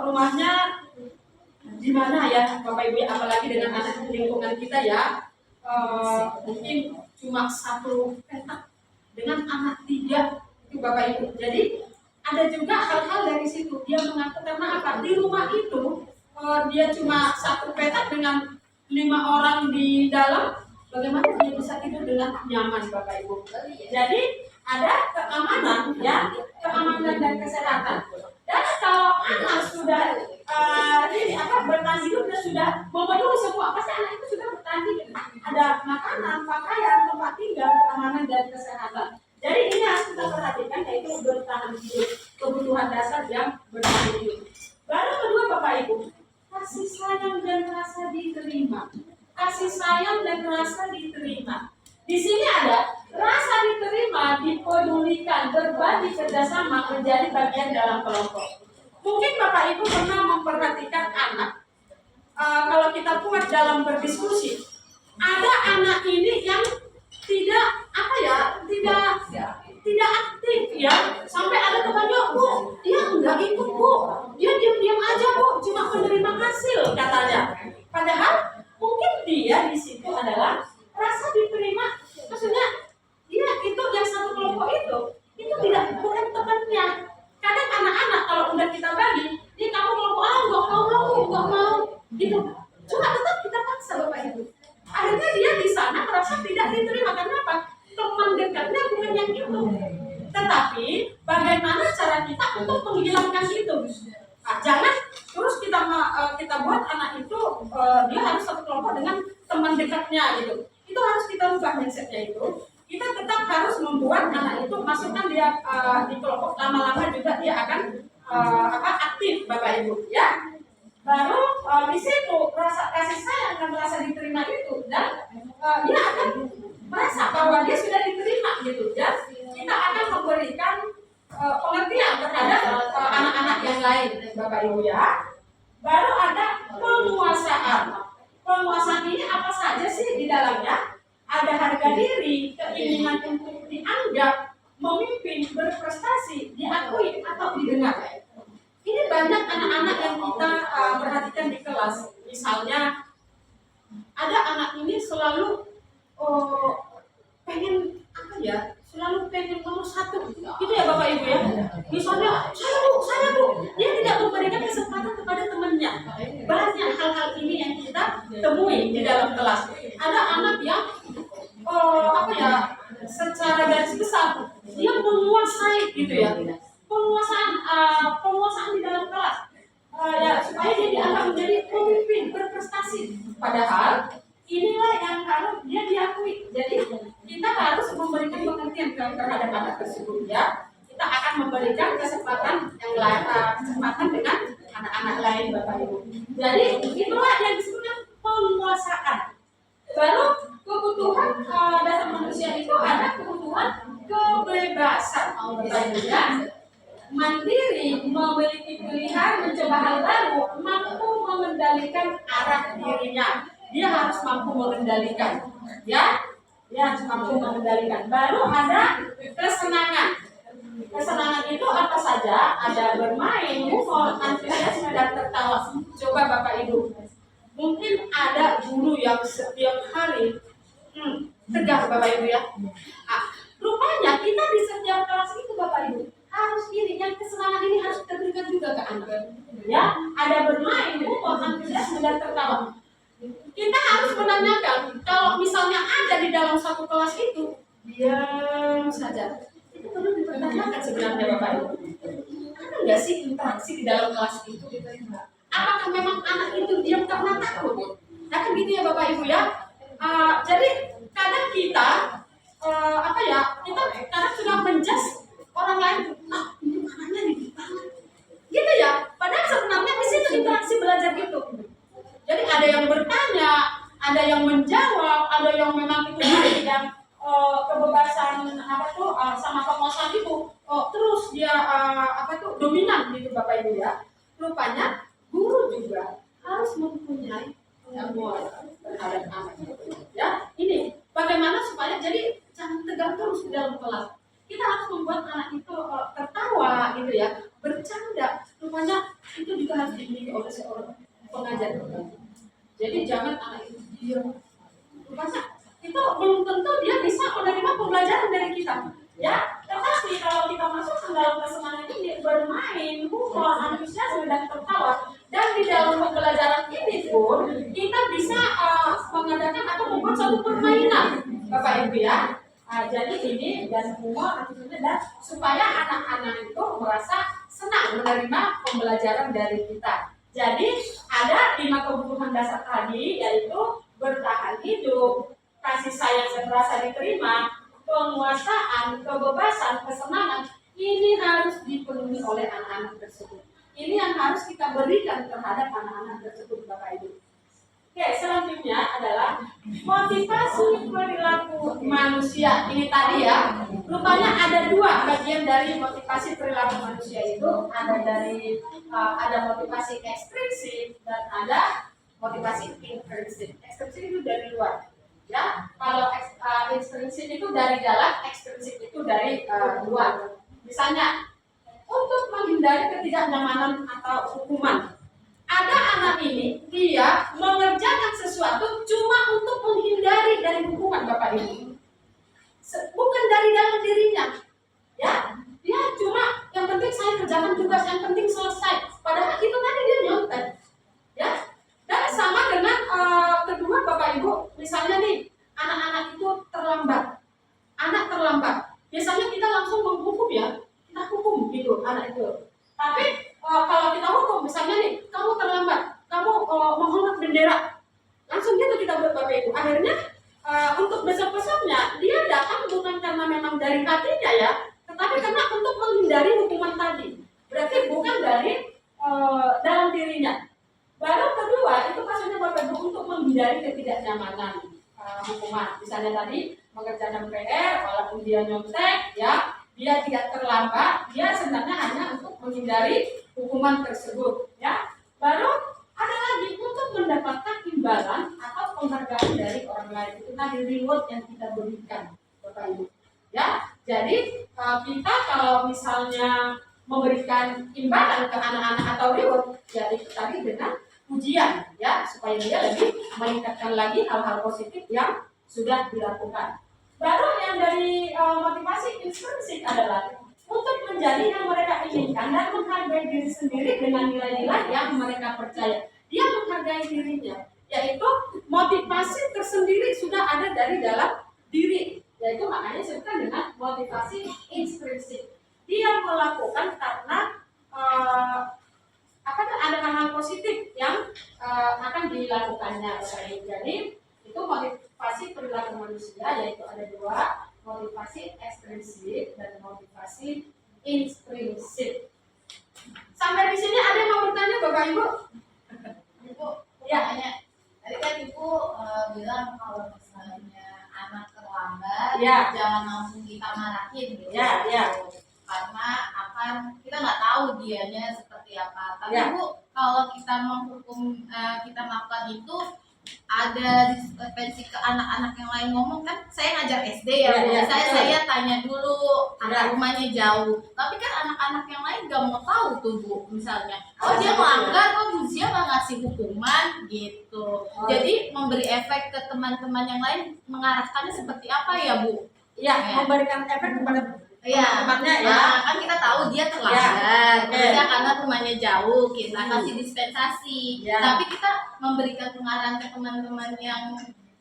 rumahnya di mana ya Bapak Ibu, apalagi dengan anak lingkungan kita ya, mungkin cuma 1 petak dengan anak 3 itu Bapak Ibu. Jadi ada juga hal-hal dari situ dia mengaku karena apa? Di rumah itu dia cuma 1 petak dengan 5 orang di dalam, bagaimana dia bisa tidur dengan nyaman Bapak Ibu? Jadi ada keamanan ya, keamanan dan kesehatan. Dan yaitu bertahan hidup, kebutuhan dasar yang bertahan hidup. Baru kedua Bapak Ibu, kasih sayang dan rasa diterima. Kasih sayang dan rasa diterima. Di sini ada rasa diterima, dipedulikan, berbagi kerjasama menjadi bagian dalam kelompok. Mungkin Bapak Ibu pernah memperhatikan anak. Kalau kita kuat dalam berdiskusi, ada anak ini yang tidak aktif ya, sampai ada temannya, Bu, dia enggak ikut Bu, dia diam-diam aja Bu, cuma menerima hasil katanya. Padahal mungkin dia di situ adalah rasa diterima, maksudnya dia itu yang satu kelompok itu tidak bukan temannya. Kadang anak-anak kalau udah kita bagi, dia kamu kelompok nggak mau gitu, cuma tetap kita paksa Bapak Ibu. Akhirnya dia di sana merasa tidak diterima. Karena apa? Teman dekatnya bukan yang itu. Tetapi bagaimana cara kita untuk menghilangkan itu? Jangan terus kita buat anak itu dia harus satu kelompok dengan teman dekatnya gitu. Itu harus kita ubah mindsetnya itu. Kita tetap harus membuat anak itu masukkan dia di kelompok, lama-lama juga dia akan aktif Bapak Ibu ya. Baru di situ rasa kasih sayang dan rasa diterima itu, dan dia akan merasa bahwa dia sudah diterima gitu ya. Kita akan memberikan pengertian terhadap anak-anak yang lain Bapak Ibu ya. Baru ada penguasaan. Penguasaan ini apa saja sih di dalamnya? Ada harga diri, keinginan untuk dianggap, memimpin, berprestasi, diakui atau didengar. Ini banyak anak-anak yang kita perhatikan di kelas. Misalnya ada anak ini selalu pengen selalu pengen nomor 1. Gitu ya Bapak Ibu ya. Misalnya saya bu, dia tidak memberikan kesempatan kepada temannya. Banyak hal-hal ini yang kita temui di dalam kelas. Ada anak yang secara garis besar dia menguasai gitu ya. Penguasaan di dalam kelas supaya dia dianggap menjadi pemimpin, berprestasi. Padahal inilah yang harus dia diakui. Jadi kita harus memberikan pengertian terhadap anak tersebut ya. Kita akan memberikan kesempatan yang lain, kesempatan dengan anak-anak lain Bapak Ibu. Jadi itulah yang disebut penguasaan. Baru kebutuhan dasar manusia itu ada kebutuhan kebebasan Bapak Ibu ya. Mandiri, memiliki pilihan, mencoba hal baru, mampu mengendalikan arah dirinya. Dia harus mampu mengendalikan, ya. Dia harus mampu mengendalikan. Baru ada kesenangan. Kesenangan itu apa saja? Ada bermain, humor, antusiasme dan tertawa. Coba Bapak Ibu, mungkin ada guru yang setiap hari tegang Bapak Ibu ya. Rupanya kita di setiap kelas itu Bapak Ibu harus yang kesenangan ini harus kita berikan juga ke anak. Ya, ada bermain, humor, antusiasme dan tertawa. Kita harus menanyakan, kalau misalnya ada di dalam satu kelas itu diam saja, itu perlu dipertanyakan sebenarnya Bapak Ibu. Ada nggak sih interaksi di dalam kelas itu? Apakah memang anak itu diam karena takut? Nah kan gitu ya Bapak Ibu ya. Jadi kadang kita kita kadang sudah menjudge orang lain, ini anaknya nih banget, gitu ya. Padahal sebenarnya di situ interaksi belajar itu. Jadi ada yang bertanya, ada yang menjawab, ada yang memang itu yang kebebasan sama penguasaan itu terus dia dominan gitu Bapak Ibu ya. Rupanya guru juga harus mempunyai pengetahuan terhadap anak. Ya, ini bagaimana supaya jadi jangan tegang terus di dalam kelas. Kita harus membuat anak itu tertawa gitu ya, bercanda. Rupanya itu juga harus dimiliki oleh seorang pengajar. Jadi jangan anak itu diam. Rupanya itu belum tentu dia bisa menerima pembelajaran dari kita. Ya, tetapi kalau kita masuk ke dalam kesenangan ini, bermain, humor, antusiasme dan tertawa, dan di dalam pembelajaran ini pun kita bisa mengadakan atau membuat suatu permainan, Bapak Ibu ya. Jadi ini dan humor dan supaya anak-anak itu merasa senang menerima pembelajaran dari kita. Jadi ada 5 kebutuhan dasar tadi, yaitu bertahan hidup, kasih sayang dan rasa diterima, penguasaan, kebebasan, kesenangan. dipenuhi oleh anak-anak tersebut. Ini yang harus kita berikan terhadap anak-anak tersebut, Bapak Ibu. Oke, selanjutnya adalah motivasi perilaku manusia. Ini tadi ya, rupanya ada dua bagian dari motivasi perilaku manusia itu. Ada motivasi ekstrinsik dan ada motivasi intrinsik. Ekstrinsik itu dari luar, ya. Kalau intrinsik itu dari dalam, ekstrinsik itu dari luar. Misalnya, untuk menghindari ketidaknyamanan atau hukuman. Ada anak ini, dia mengerjakan sesuatu cuma untuk menghindari dari hukuman, Bapak Ibu. Bukan dari dalam dirinya. Ya, dia cuma yang penting saya kerjakan tugas, yang penting selesai. Padahal itu tadi dia nyontek. Ya. Dan sama dengan kedua, Bapak Ibu, misalnya nih, anak-anak itu terlambat. Anak terlambat. Biasanya kita langsung menghukum ya. Kita hukum gitu anak itu. Tapi kalau kita hukum, misalnya nih, kamu terlambat, kamu menghormat bendera, langsung gitu kita buat Bapak Ibu. Akhirnya untuk besok-besoknya dia datang bukan karena memang dari hatinya ya, tetapi karena untuk menghindari hukuman tadi. Berarti bukan dari dalam dirinya. Baru kedua itu maksudnya Bapak Ibu untuk menghindari ketidaknyamanan hukuman. Misalnya tadi mengerjakan PR, walaupun dia nyontek, ya, dia tidak terlambat, dia sebenarnya hanya untuk menghindari hukuman tersebut, ya. Baru ada lagi untuk mendapatkan imbalan atau penghargaan dari orang lain. Itu tadi reward yang kita berikan, Bapak Ibu. Ya, jadi kita kalau misalnya memberikan imbalan ke anak-anak atau reward, jadi tadi dengan ujian, ya, supaya dia lebih meningkatkan lagi hal-hal positif yang sudah dilakukan. Baru yang dari motivasi intrinsik adalah untuk menjadi yang mereka inginkan dan menghargai diri sendiri dengan nilai-nilai yang mereka percaya. Dia menghargai dirinya, yaitu motivasi tersendiri sudah ada dari dalam diri, yaitu makanya disebutkan dengan motivasi intrinsik. Dia melakukan karena akan ada hal-hal positif yang akan dilakukannya. Jadi itu motivasi perilaku manusia, yaitu ada dua, motivasi ekstrinsik dan motivasi intrinsik. Sampai di sini ada yang mau bertanya, Bapak Ibu? Ibu, Ya. tanya. Tadi kan Ibu bilang kalau misalnya anak terlambat, Ya. jangan langsung kita marahin gitu. Ya, ya. Karena kita nggak tahu dianya seperti apa. Tapi Ya. Bu, kalau kita menghukum, kita melakukan itu, ada diskrepensi ke anak-anak yang lain ngomong kan, saya ngajar SD ya, Bu. Ya, Saya tanya dulu karena Ya. rumahnya jauh. Tapi kan anak-anak yang lain gak mau tahu tuh, Bu. Misalnya, oh Ah, dia betul. melanggar, kok Bu Zia nggak ngasih hukuman gitu. Oh. Jadi memberi efek ke teman-teman yang lain, mengarahkannya seperti apa ya, Bu? Ya, Ya. memberikan efek kepada Iya, teman-temannya ya. nah, kan kita tahu dia terlambat, Ya, oke. kerja karena rumahnya jauh, kita kasih dispensasi. Ya. Tapi kita memberikan pengarahan ke teman-teman yang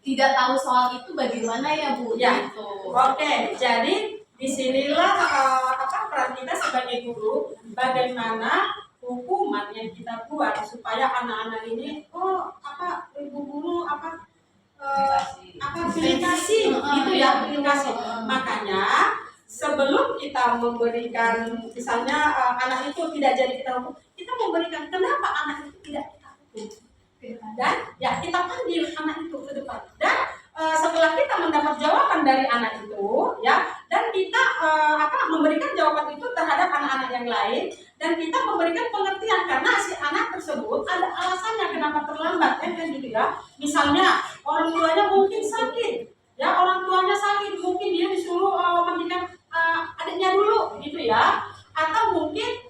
tidak tahu soal itu bagaimana ya, Bu? Ya. Gitu. Oke, jadi disinilah peran kita sebagai guru, bagaimana hukuman yang kita buat supaya anak-anak ini, ibu guru aplikasi gitu ya, aplikasi. Makanya sebelum kita memberikan, misalnya anak itu tidak jadi kita hukum, kita memberikan kenapa anak itu tidak kita hukum, dan ya kita panggil anak itu ke depan, dan setelah kita mendapat jawaban dari anak itu, ya, dan kita memberikan jawaban itu terhadap anak-anak yang lain, dan kita memberikan pengertian karena si anak tersebut ada alasannya kenapa terlambat, kan gitu ya. Misalnya orang tuanya mungkin sakit, ya, orang tuanya sakit, mungkin dia disuruh mandikan adiknya dulu, gitu ya, atau mungkin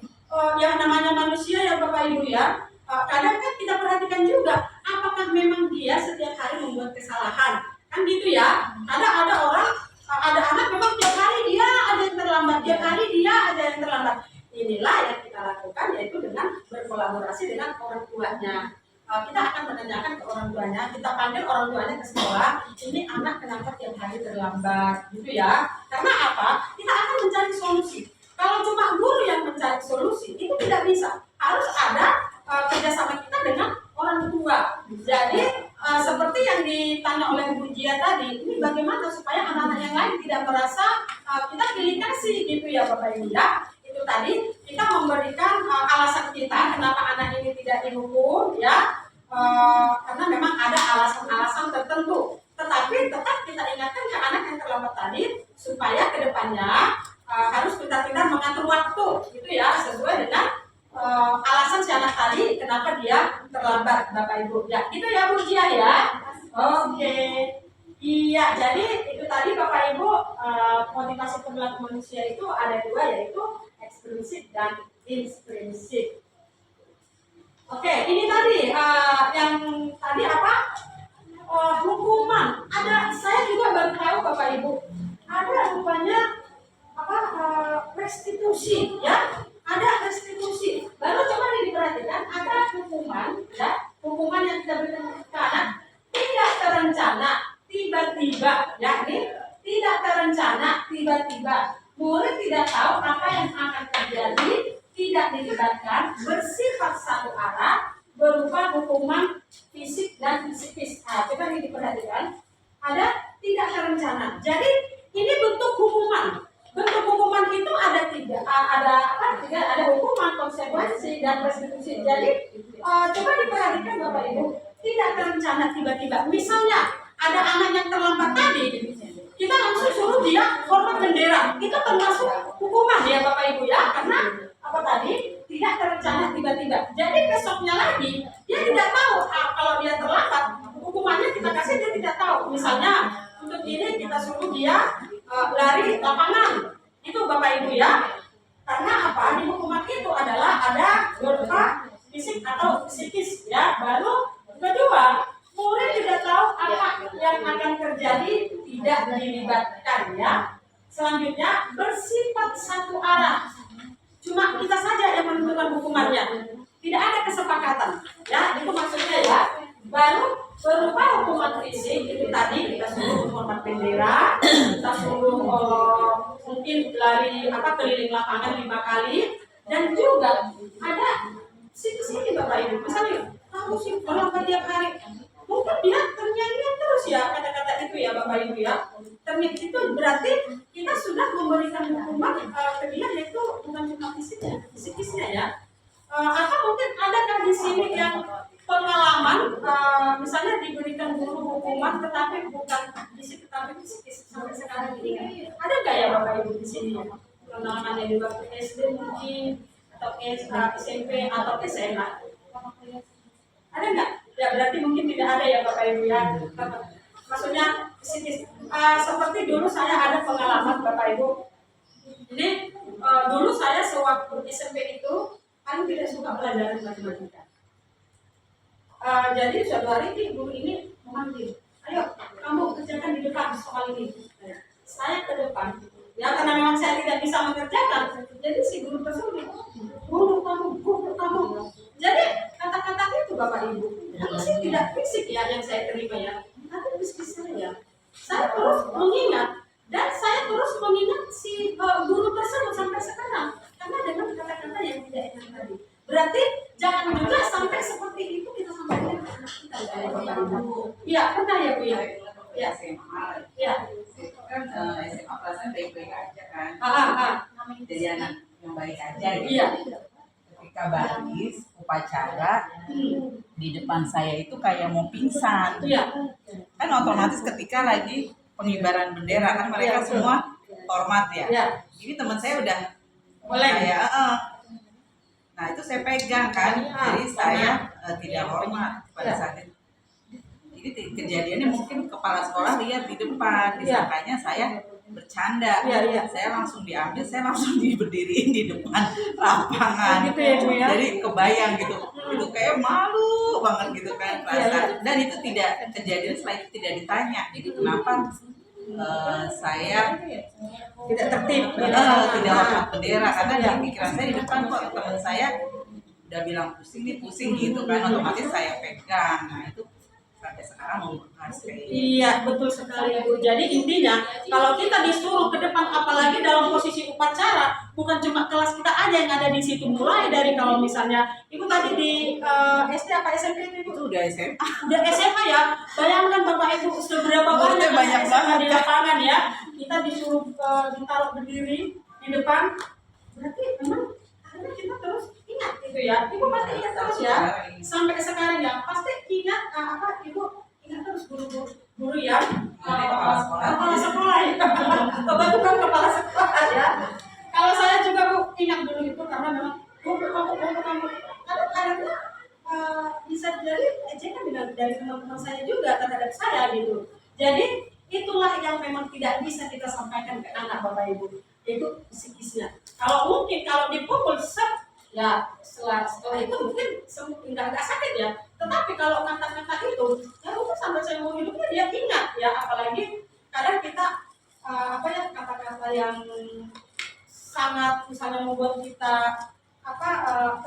yang namanya manusia ya Bapak Ibu ya, kadang kan kita perhatikan juga apakah memang dia setiap hari membuat kesalahan, kan gitu ya. Ada orang, ada anak memang tiap hari dia ada yang terlambat, tiap hari dia ada yang terlambat. Inilah yang kita lakukan, yaitu dengan berkolaborasi dengan orang tuanya. Kita akan menanyakan ke orang tuanya, kita panggil orang tuanya ke sekolah, ini anak kenapa tiap hari terlambat, gitu ya. Karena apa? Kita akan mencari solusi. Kalau cuma guru yang mencari solusi, itu tidak bisa. Harus ada kerjasama kita dengan orang tua. Jadi seperti yang ditanya oleh Bu Jia tadi, ini bagaimana supaya anak-anak yang lain tidak merasa kita pilih kasih, gitu ya Bapak Ibu ya. Itu tadi kita memberikan alasan kita kenapa anak ini tidak dihukum ya, karena memang ada alasan-alasan tertentu. Tetapi tetap kita ingatkan ke anak yang terlambat tadi supaya kedepannya harus benar-benar mengatur waktu, gitu ya, sesuai dengan alasan si anak tadi kenapa dia terlambat, Bapak Ibu. Ya, gitu ya Bu Cia ya. Oke. Iya, jadi itu tadi Bapak Ibu, motivasi perilaku manusia itu ada dua, yaitu ekstrinsik dan intrinsik. Oke, ini tadi yang tadi apa? Hukuman. Ada, saya juga baru tahu Bapak Ibu, ada rupanya apa, restitusi ya. Ada restitusi. Baru coba diperhatikan, ada hukuman ya, hukuman yang kita berikan ke anak tidak terencana, tiba-tiba ya, ini tidak terencana, tiba-tiba. Murid tidak tahu apa yang akan terjadi, tidak dilibatkan, bersifat satu arah, berupa hukuman fisik dan psikis. Nah, coba ini diperhatikan, ada tidak terencana. Jadi ini bentuk hukuman. Bentuk hukuman itu ada tiga, ada hukuman, konsekuensi, dan restitusi. Jadi coba diperhatikan Bapak Ibu, tidak terencana tiba-tiba. Misalnya ada anak yang terlambat tadi, kita langsung suruh dia hormat bendera. Itu termasuk hukuman ya Bapak Ibu ya, karena apa tadi? Tidak terencana tiba-tiba. Jadi besoknya lagi dia tidak tahu kalau dia terlambat, hukumannya kita kasih dia tidak tahu. Misalnya untuk ini kita suruh dia lari lapangan, itu Bapak Ibu ya, karena apa, di hukuman itu adalah ada berupa fisik atau psikis ya. Baru kedua, murid tidak tahu apa yang akan terjadi, tidak dilibatkan ya. Selanjutnya, bersifat satu arah, cuma kita saja yang menentukan hukumannya, tidak ada kesepakatan ya, itu maksudnya ya. Baru berupa hukuman fisik itu tadi kita suruh hormat bendera, kita suruh mungkin lari keliling lapangan 5 kali, dan juga ada psikis ini Bapak Ibu. Misalnya kamu sih terlambat tiap hari, mungkin dia terngiang-ngiang terus ya, kata-kata itu ya Bapak Ibu ya. Terngiang itu berarti kita sudah memberikan hukuman ke dia, yaitu bukan cuma fisiknya, psikisnya ya. Atau mungkin adakah di sini yang pengalaman misalnya diberikan guru hukuman tetapi bukan fisik tetapi psikis sampai sekarang ini? Ada nggak ya Bapak Ibu di sini pengalaman yang di waktu SD mungkin, atau SMP atau SMA? Ada nggak? Ya berarti mungkin tidak ada ya Bapak Ibu ya. Maksudnya psikis. Seperti dulu saya ada pengalaman Bapak Ibu. Jadi dulu saya sewaktu SMP itu paling tidak suka pelajaran matematika. Jadi suatu hari guru ini memanggil, ayo kamu kerjakan di depan soal ini. Saya ke depan, ya karena memang saya tidak bisa mengerjakan. Jadi si guru tersebut, guru kamu. Jadi kata-kata itu Bapak Ibu, itu sih tidak fisik ya yang saya terima ya, tapi psikis saya. Saya terus mengingat dan saya terus mengingat si guru tersebut sampai sekarang, karena dengan kata-kata yang tidak enak tadi. Berarti jangan juga sampai seperti itu kita sampaikan ke anak kita ya Bapak Ibu. Iya, pernah ya Bu ya? Iya. Iya. Kan SMA perasaan baik-baik aja kan. Jadi anak yang baik aja gitu. Iya. Ketika baris upacara di depan saya itu kayak mau pingsan. Iya. Kan otomatis ketika lagi pengibaran bendera kan mereka semua hormat ya. Iya. Jadi teman saya udah Boleh. kayak nah itu saya pegang kan, jadi saya tidak hormat pada saat itu. Jadi kejadiannya mungkin kepala sekolah lihat di depan, disangkanya saya bercanda. Saya langsung diambil, saya langsung diberdiriin di depan lapangan. Gitu ya Bu ya. Jadi kebayang gitu, itu kayak malu banget gitu kan perasaan. Dan itu tidak kejadian setelah itu tidak ditanya, jadi kenapa saya tidak tertib, tidak hormat bendera, karena di pikiran saya di depan kok teman saya udah bilang pusing gitu kan, otomatis saya pegang. Nah itu sampai sekarang membekas kayak gitu. Iya, betul sekali Bu. Jadi intinya kalau kita disuruh ke depan, apalagi dalam posisi upacara, bukan cuma kelas kita aja yang ada di situ. Mulai dari kalau misalnya Ibu tadi di SD apa SMP itu? Itu udah SMA. Udah SMA ya. Bayangkan Bapak Ibu seberapa banyak SMA di lapangan ya. Kita disuruh ditaruh berdiri di depan. Berarti memang gitu ya. Ibu pasti ingat terus ya, sampai sekarang ya pasti ingat ibu ingat terus guru yang kepala sekolah ya. Bapak itu kan kepala sekolah ya. Kalau saya juga Bu ingat dulu itu karena memang kamu kadang-kadang bisa jadi ejekan dari teman-teman saya juga terhadap saya gitu. Jadi itulah yang memang tidak bisa kita sampaikan ke anak Bapak Ibu, itu psikisnya. Kalau dipukul ya setelah itu mungkin nggak sakit ya. Tetapi kalau kata-kata itu, ya udah sampai saya mau hidupnya dia ingat ya. Apalagi kadang kita kata-kata yang sangat misalnya membuat kita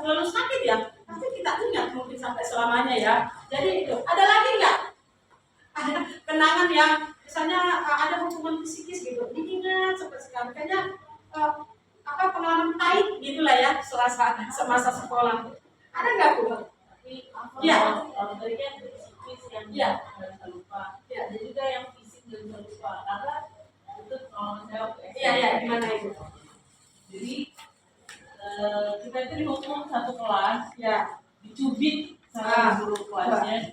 terlalu sakit ya, pasti kita ingat mungkin sampai selamanya ya. Jadi itu ada lagi nggak? Ada kenangan yang misalnya ada hubungan psikis gitu, diingat sampai sekarang. Kayaknya pengalaman pahit gitulah ya semasa sekolah. Ada nggak Bu? Iya. Tadi kan psikis yang nggak bisa lupa. Ya. Ada juga yang fisik nggak bisa lupa. Karena itu kalau saya waktu SD. Iya, gimana itu? Jadi kita itu dihukum satu kelas, Ya. dicubit sama guru kelasnya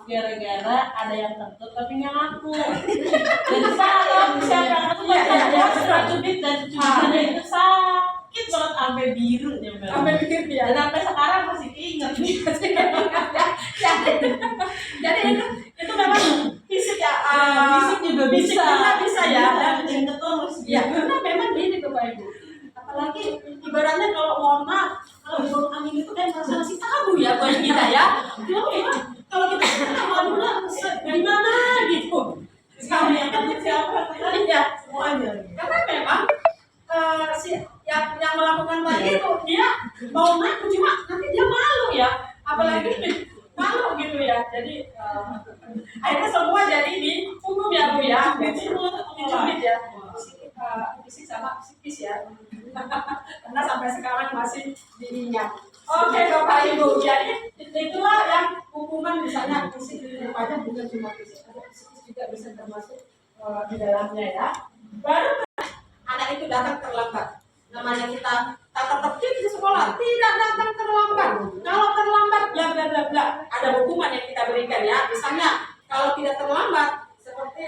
gara-gara ada yang kentut tapi nggak ngaku. Jadi salah siapa yang ngaku dia cubit dan cubitannya itu sakit banget sampai biru dia bilang. Sampai biru ya. Dan sampai sekarang masih ingat nih. Jadi itu memang fisik ya. Fisik juga bisa. Bisa ya. Dan terus. Ya, karena memang gini Bapak Ibu. Apalagi ibaratnya kalau mohon maaf, kalau burung angin itu kan masih tabu ya buat kita ya. Kalau kita malunya gimana gitu. Sekarang yang kentut siapa? Ya, Semuanya. karena memang yang melakukan tadi itu dia mau ngaku cuma nanti dia malu ya. Apalagi malu gitu ya. Jadi akhirnya semua jadi dihukum ya Bu ya. Dicubit ya. Fisik sama psikis ya. Karena sampai sekarang masih diingat. Oke Bapak Ibu, jadi itulah yang hukuman misalnya fisik rupanya bukan cuma fisik, ada psikis juga bisa termasuk di dalamnya ya. Baru anak itu datang terlambat. Namanya kita tata tertib di sekolah, tidak datang terlambat. Kalau terlambat bla bla bla bla, ada hukuman yang kita berikan ya. Misalnya kalau tidak terlambat seperti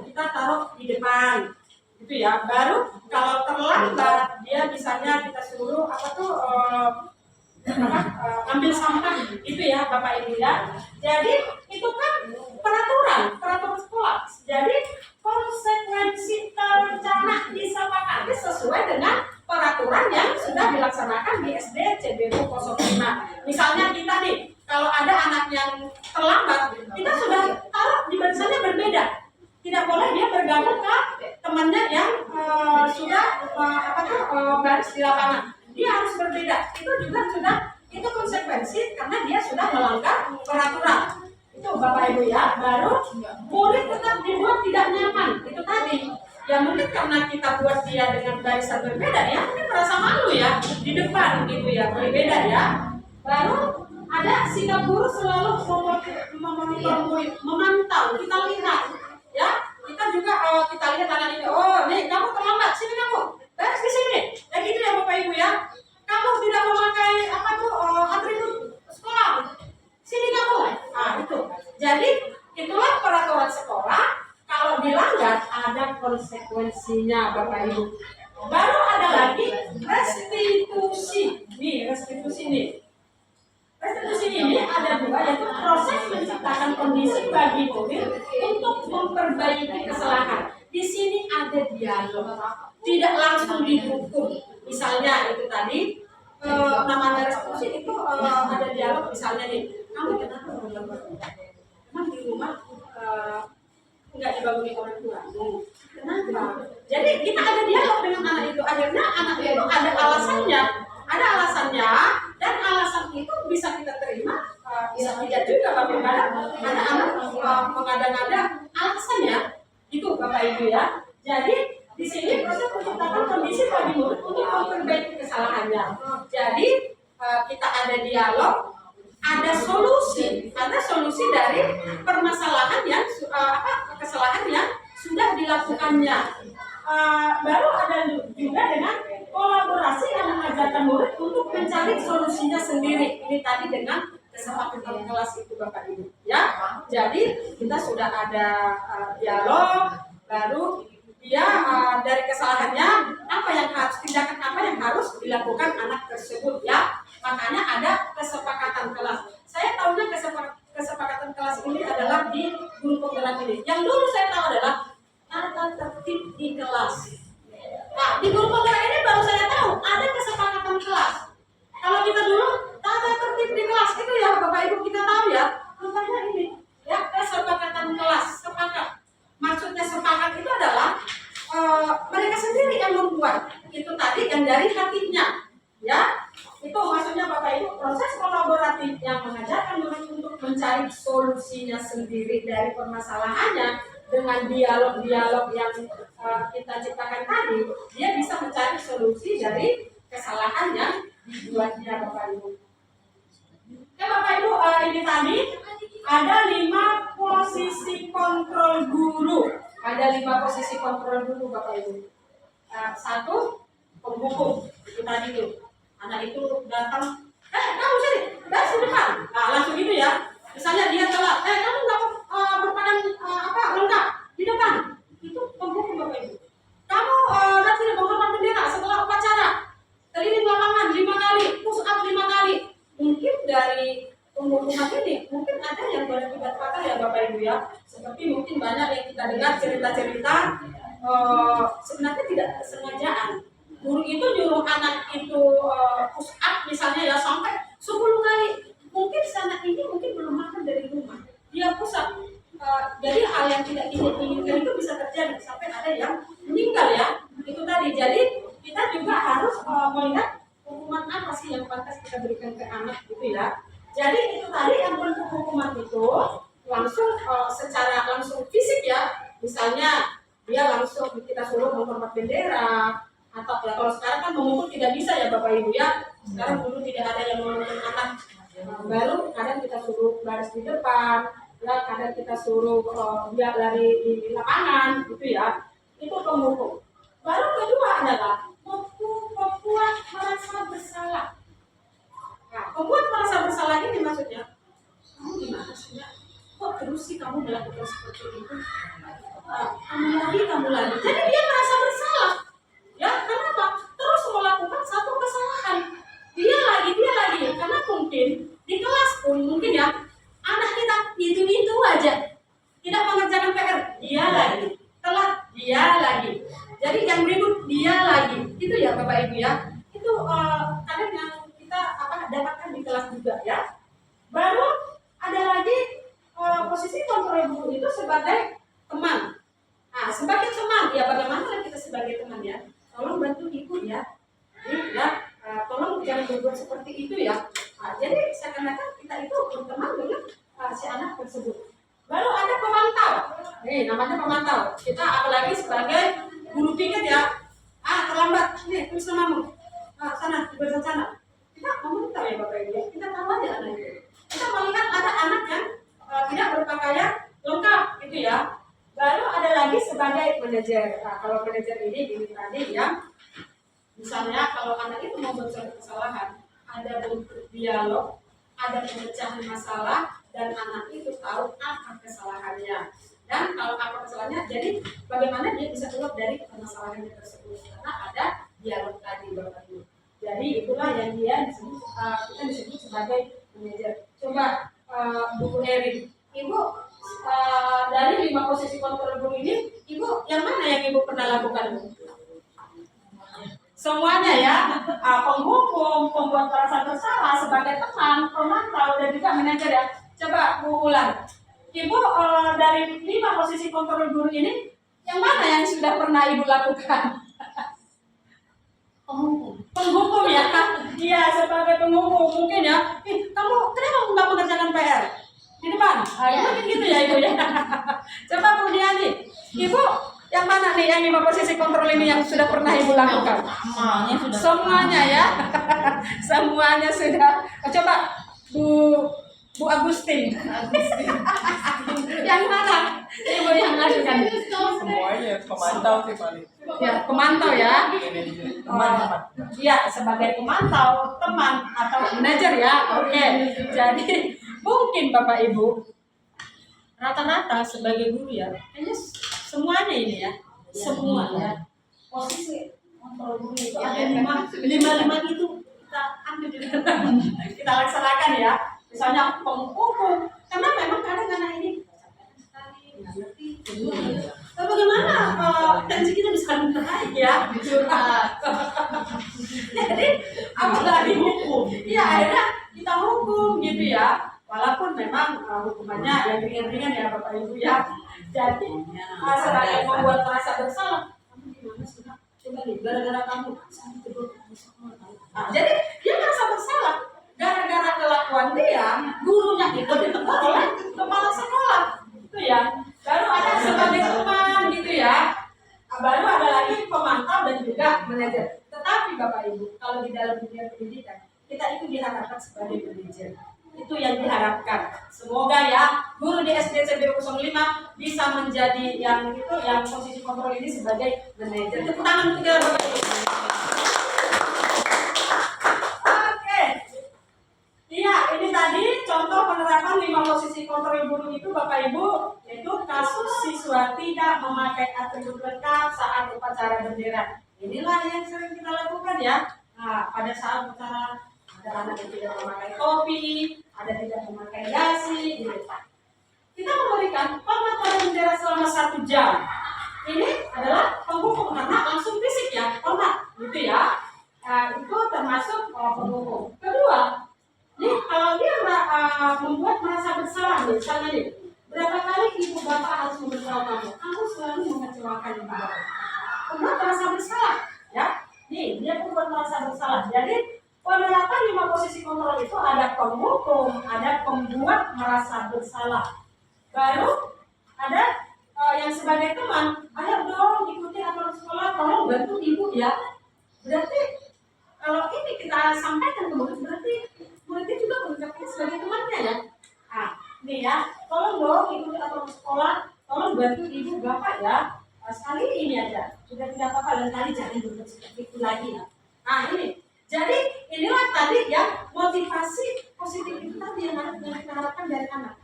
kita taruh di depan. Itu ya, baru kalau terlambat dia misalnya kita suruh ambil sampah itu ya Bapak Ibu ya. Jadi itu kan peraturan sekolah. Jadi konsekuensi terencana disepakati sesuai dengan peraturan yang sudah dilaksanakan di SD CBU 05. Misalnya kita nih, kalau ada anak yang terlambat, kita sudah taruh di barisannya berbeda. Tidak boleh dia bergabung ke temannya yang baris di lapangan. Dia harus berbeda. Itu juga itu konsekuensi karena dia sudah melanggar peraturan. Itu Bapak Ibu ya. Baru murid tetap dibuat tidak nyaman. Itu tadi. Ya mungkin karena kita buat dia dengan barisan berbeda ya, mungkin merasa malu ya di depan gitu ya, berbeda ya. Baru ada sikap guru selalu memonitor murid, memantau, kita lihat. Ya, kita juga kita lihat anak ini, oh nih kamu terlambat, sini kamu, baris di sini. Ya gitu ya Bapak Ibu ya. Kamu tidak memakai atribut sekolah, sini kamu. Nah itu. Jadi itulah peraturan sekolah. Kalau dilanggar ada konsekuensinya Bapak Ibu. Baru ada lagi restitusi. Restitusi ini ada juga, yaitu proses menciptakan kondisi bagi murid untuk memperbaiki kesalahan. Di sini ada dialog, tidak langsung dihukum. Misalnya itu tadi namanya restitusi itu ada dialog. Misalnya nih, kamu kenapa terlambat? Emang di rumah nggak dibangunin orang tua? Kenapa? Jadi kita ada dialog dengan anak itu. Akhirnya anak itu ada alasannya, dan alasan itu bisa kita terima, bisa tidak juga. Bagaimana ada anak mengada-ngada alasannya, itu Bapak Ibu ya. Jadi di sini proses menciptakan kondisi bagi murid untuk memperbaiki kesalahannya. Jadi kita ada dialog, ada solusi dari permasalahan yang kesalahan yang sudah dilakukannya. Baru ada juga dengan kolaborasi yang mengajarkan murid mencari solusinya sendiri. Ini tadi dengan kesepakatan kelas itu Bapak Ibu. Ya, jadi kita sudah ada dialog, baru dia dari kesalahannya apa yang harus tindakan apa yang harus dilakukan anak tersebut ya. Makanya ada kesepakatan kelas. Saya tahunya kesepakatan kelas ini adalah di guru penggerak ini. Yang dulu saya tahu adalah tata tertib di kelas. Nah, di guru penggerak ini baru saya tahu ada kesepakatan kelas. Kalau kita dulu tata tertib di kelas itu ya Bapak Ibu kita tahu ya. Rupanya ini ya kesepakatan kelas, sepakat. Maksudnya sepakat itu adalah mereka sendiri yang membuat. Itu tadi yang dari hatinya. Ya, itu maksudnya Bapak Ibu proses kolaboratif yang mengajarkan murid untuk mencari solusinya sendiri dari permasalahannya dengan dialog-dialog yang kita ciptakan tadi, dia bisa mencari solusi dari kesalahan yang dibuatnya Bapak Ibu. Oke Bapak Ibu, ini tadi ada 5 posisi kontrol guru. Ada 5 posisi kontrol guru Bapak Ibu. 1, penghukum. Itu tadi tuh. Anak itu datang, kamu sini, dari depan. Nah, langsung gitu ya. Misalnya dia telat, kamu nggak berpakaian lengkap di depan. Itu penghukum Bapak Ibu. Kamu nanti menghormat bendera setelah upacara. Keliling lapangan 5 kali, push up 5 kali. Mungkin dari penghukuman ini, mungkin ada yang berakibat fatal ya Bapak Ibu ya. Seperti mungkin banyak yang kita dengar cerita-cerita sebenarnya tidak kesengajaan. Guru itu nyuruh anak itu push up misalnya ya sampai 10 kali. Mungkin si anak ini mungkin belum makan dari rumah. Dia push up. Jadi hal yang tidak diinginkan itu bisa terjadi sampai ada yang meninggal ya. Itu tadi. Jadi kita juga harus melihat hukuman apa sih yang pantas kita berikan ke anak gitu ya. Jadi itu tadi yang bentuk hukuman itu langsung secara langsung fisik ya. Misalnya dia langsung kita suruh menghormat bendera. Atau ya kalau sekarang kan memukul tidak bisa ya Bapak Ibu ya. Sekarang dulu tidak ada yang memukul anak. Baru kadang kita suruh baris di depan, ya kadang kita suruh dia lari di lapangan gitu ya. Itu pemukul. Baru kedua adalah membuat merasa bersalah. Nah, membuat merasa bersalah ini maksudnya kamu gimana sih ya? Kok terus sih kamu melakukan seperti itu? Kamu lagi. Jadi dia merasa bersalah. Ya, kenapa? Terus melakukan satu kesalahan. Dia lagi. Karena mungkin di kelas pun mungkin ya anak kita itu aja. Tidak mengerjakan PR, dia lagi. Telat, dia lagi. Jadi yang ribut dia lagi. Itu ya Bapak Ibu ya. Itu kadang yang kita dapatkan di kelas juga ya. Baru ada lagi posisi kontrol guru itu sebagai teman. Nah, sebagai teman ya bagaimana kita sebagai teman ya? Tolong bantu ibu ya, tolong jangan berbuat seperti itu ya. Nah, jadi seakan-akan kita itu berteman dengan si anak tersebut. Baru ada pemantau, namanya pemantau. Kita apalagi sebagai guru piket ya, terlambat, tulis namamu, sana, di bagian sana. Kita memantau ya Bapak Ibu, kita tahu aja anak itu. Kita melihat ada anak yang tidak berpakaian lengkap gitu ya. Baru ada lagi sebagai manajer. Nah, kalau manajer ini tadi ya, misalnya kalau anak itu membuat suatu kesalahan, ada bentuk dialog, ada pemecahan masalah, dan anak itu tahu apa kesalahannya. Dan kalau apa kesalahannya, jadi bagaimana dia bisa keluar dari permasalahannya tersebut. Karena ada dialog tadi Bapak Ibu. Jadi itulah yang dia disebut, kita disebut sebagai manajer. Coba Bu Eri, Ibu dari 5 posisi kontrol guru ini, Ibu yang mana yang Ibu pernah lakukan? Semuanya ya, penghukum, pembuat perasaan bersalah sebagai teman, pemantau dan juga manajer ya. Coba Bu ulang. Ibu dari 5 posisi kontrol guru ini, yang mana yang sudah pernah Ibu lakukan? Penghukum ya, iya sebagai penghukum mungkin ya. Kamu kenapa nggak mengerjakan PR? Di depan, mungkin gitu ya Ibu ya. Coba Bu Diani, Ibu yang mana nih yang 5 posisi kontrol ini yang sudah pernah Ibu lakukan? Semuanya ya. Semuanya sudah. Coba Bu Bu Agustin. Yang mana? Ibu yang ngajukan. Semuanya pemantau sih paling. Ya, pemantau ya. Teman-teman. Iya, sebagai pemantau, teman atau manajer ya. Oke. Jadi mungkin Bapak Ibu rata-rata sebagai guru ya, kayaknya semuanya ini ya, semua ya. Posisi kontrol guru itu ada lima itu kita ambil kita laksanakan ya. Misalnya penghukum, karena memang kadang anak ini nggak ngerti. Nah, bagaimana tensi kita bisa lebih baik ya? Jadi apalagi hukum, iya akhirnya kita hukum gitu ya. Walaupun memang hukumannya yang ringan-ringan ya Bapak Ibu ya. Jadi sebagai membuat merasa bersalah, kamu gimana sih? Coba nih, gara-gara kamu sampai tidur di sekolah. Nah, jadi dia merasa bersalah. Gara-gara kelakuan dia, gurunya itu ditegur oleh kepala sekolah, itu ya. Baru ada sebagai teman gitu ya. Baru ada lagi pemantau dan juga manajer. Tetapi Bapak Ibu, kalau di dalam dunia pendidikan, kita itu diharapkan sebagai manajer. Itu yang diharapkan. Semoga ya guru di SDCB 05 bisa menjadi yang itu yang posisi kontrol ini sebagai manajer. Tepuk tangan untuk kita Bapak Ibu. Oke. Iya, ini tadi contoh penerapan 5 posisi kontrol guru itu Bapak Ibu, yaitu kasus siswa tidak memakai atribut lengkap saat upacara bendera. Inilah yang sering kita lakukan ya. Nah, pada saat upacara ada anak yang tidak memakai topi, ada tidak memakai dasi, gitu. Kita memberikan hormat pada bendera selama 1 jam. Ini adalah penghukum karena langsung fisik ya, hormat, gitu ya. Nah, itu termasuk penghukum. Kedua, nih kalau dia membuat merasa bersalah, misalnya nih, berapa kali ibu bapak harus memberitahu kamu, kamu selalu mengecewakan ibu bapak. Membuat merasa bersalah, ya. Nih, dia membuat merasa bersalah. Jadi penerapan 5 posisi kontrol itu ada penghukum, ada pembuat merasa bersalah. Baru ada yang sebagai teman, ayo dong ikuti aturan sekolah, tolong bantu ibu ya. Berarti kalau ini kita sampaikan ke murid, berarti muridnya juga mengucapkannya sebagai temannya ya. Nah, ini ya, tolong dong ikuti aturan sekolah, tolong bantu ibu bapak ya. Sekali ini aja, sudah tidak apa-apa, dan kali jangan berbuat seperti itu lagi ya. Nah ini. Jadi inilah tadi ya motivasi positif itu tadi yang kita harapkan dari anak.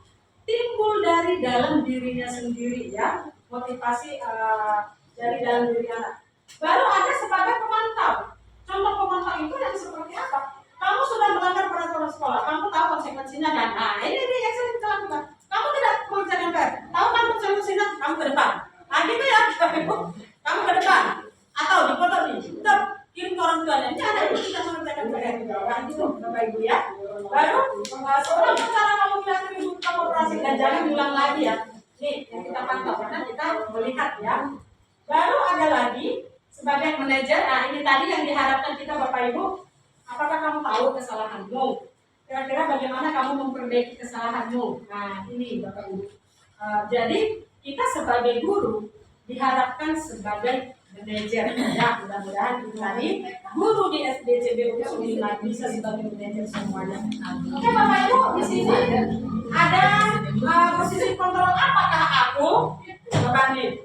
Timbul dari dalam dirinya sendiri ya, motivasi dari dalam diri anak. Baru ada sebagai pemantau. Contoh pemantau itu yang seperti apa? Kamu sudah melanggar peraturan sekolah, kamu tahu konsekuensinya kan? Nah ini yang sering kita lakukan. Kamu tidak mengerjakan PR, tahu kan konsekuensinya? Kamu ke depan. Nah gitu ya, kamu ke depan. Atau di foto nih, kirim ke orang tuanya. Ini ada yang tidak mengerjakan PR. Nah gitu Bapak Ibu ya. Baru sebelum cara kamu bilang ibu kamu operasi dan jangan ulang lagi ya. Nih yang kita pantau karena kita melihat ya. Baru ada lagi sebagai manajer. Nah ini tadi yang diharapkan kita Bapak Ibu. Apakah kamu tahu kesalahanmu? Kira-kira bagaimana kamu memperbaiki kesalahanmu? Nah ini Bapak Ibu. Jadi kita sebagai guru diharapkan sebagai manajer ya, mudah-mudahan itu tadi guru di SDCB 05 bisa sebagai manajer semuanya. Oke Bapak Ibu, di sini ada posisi kontrol apakah aku? Bapak nih,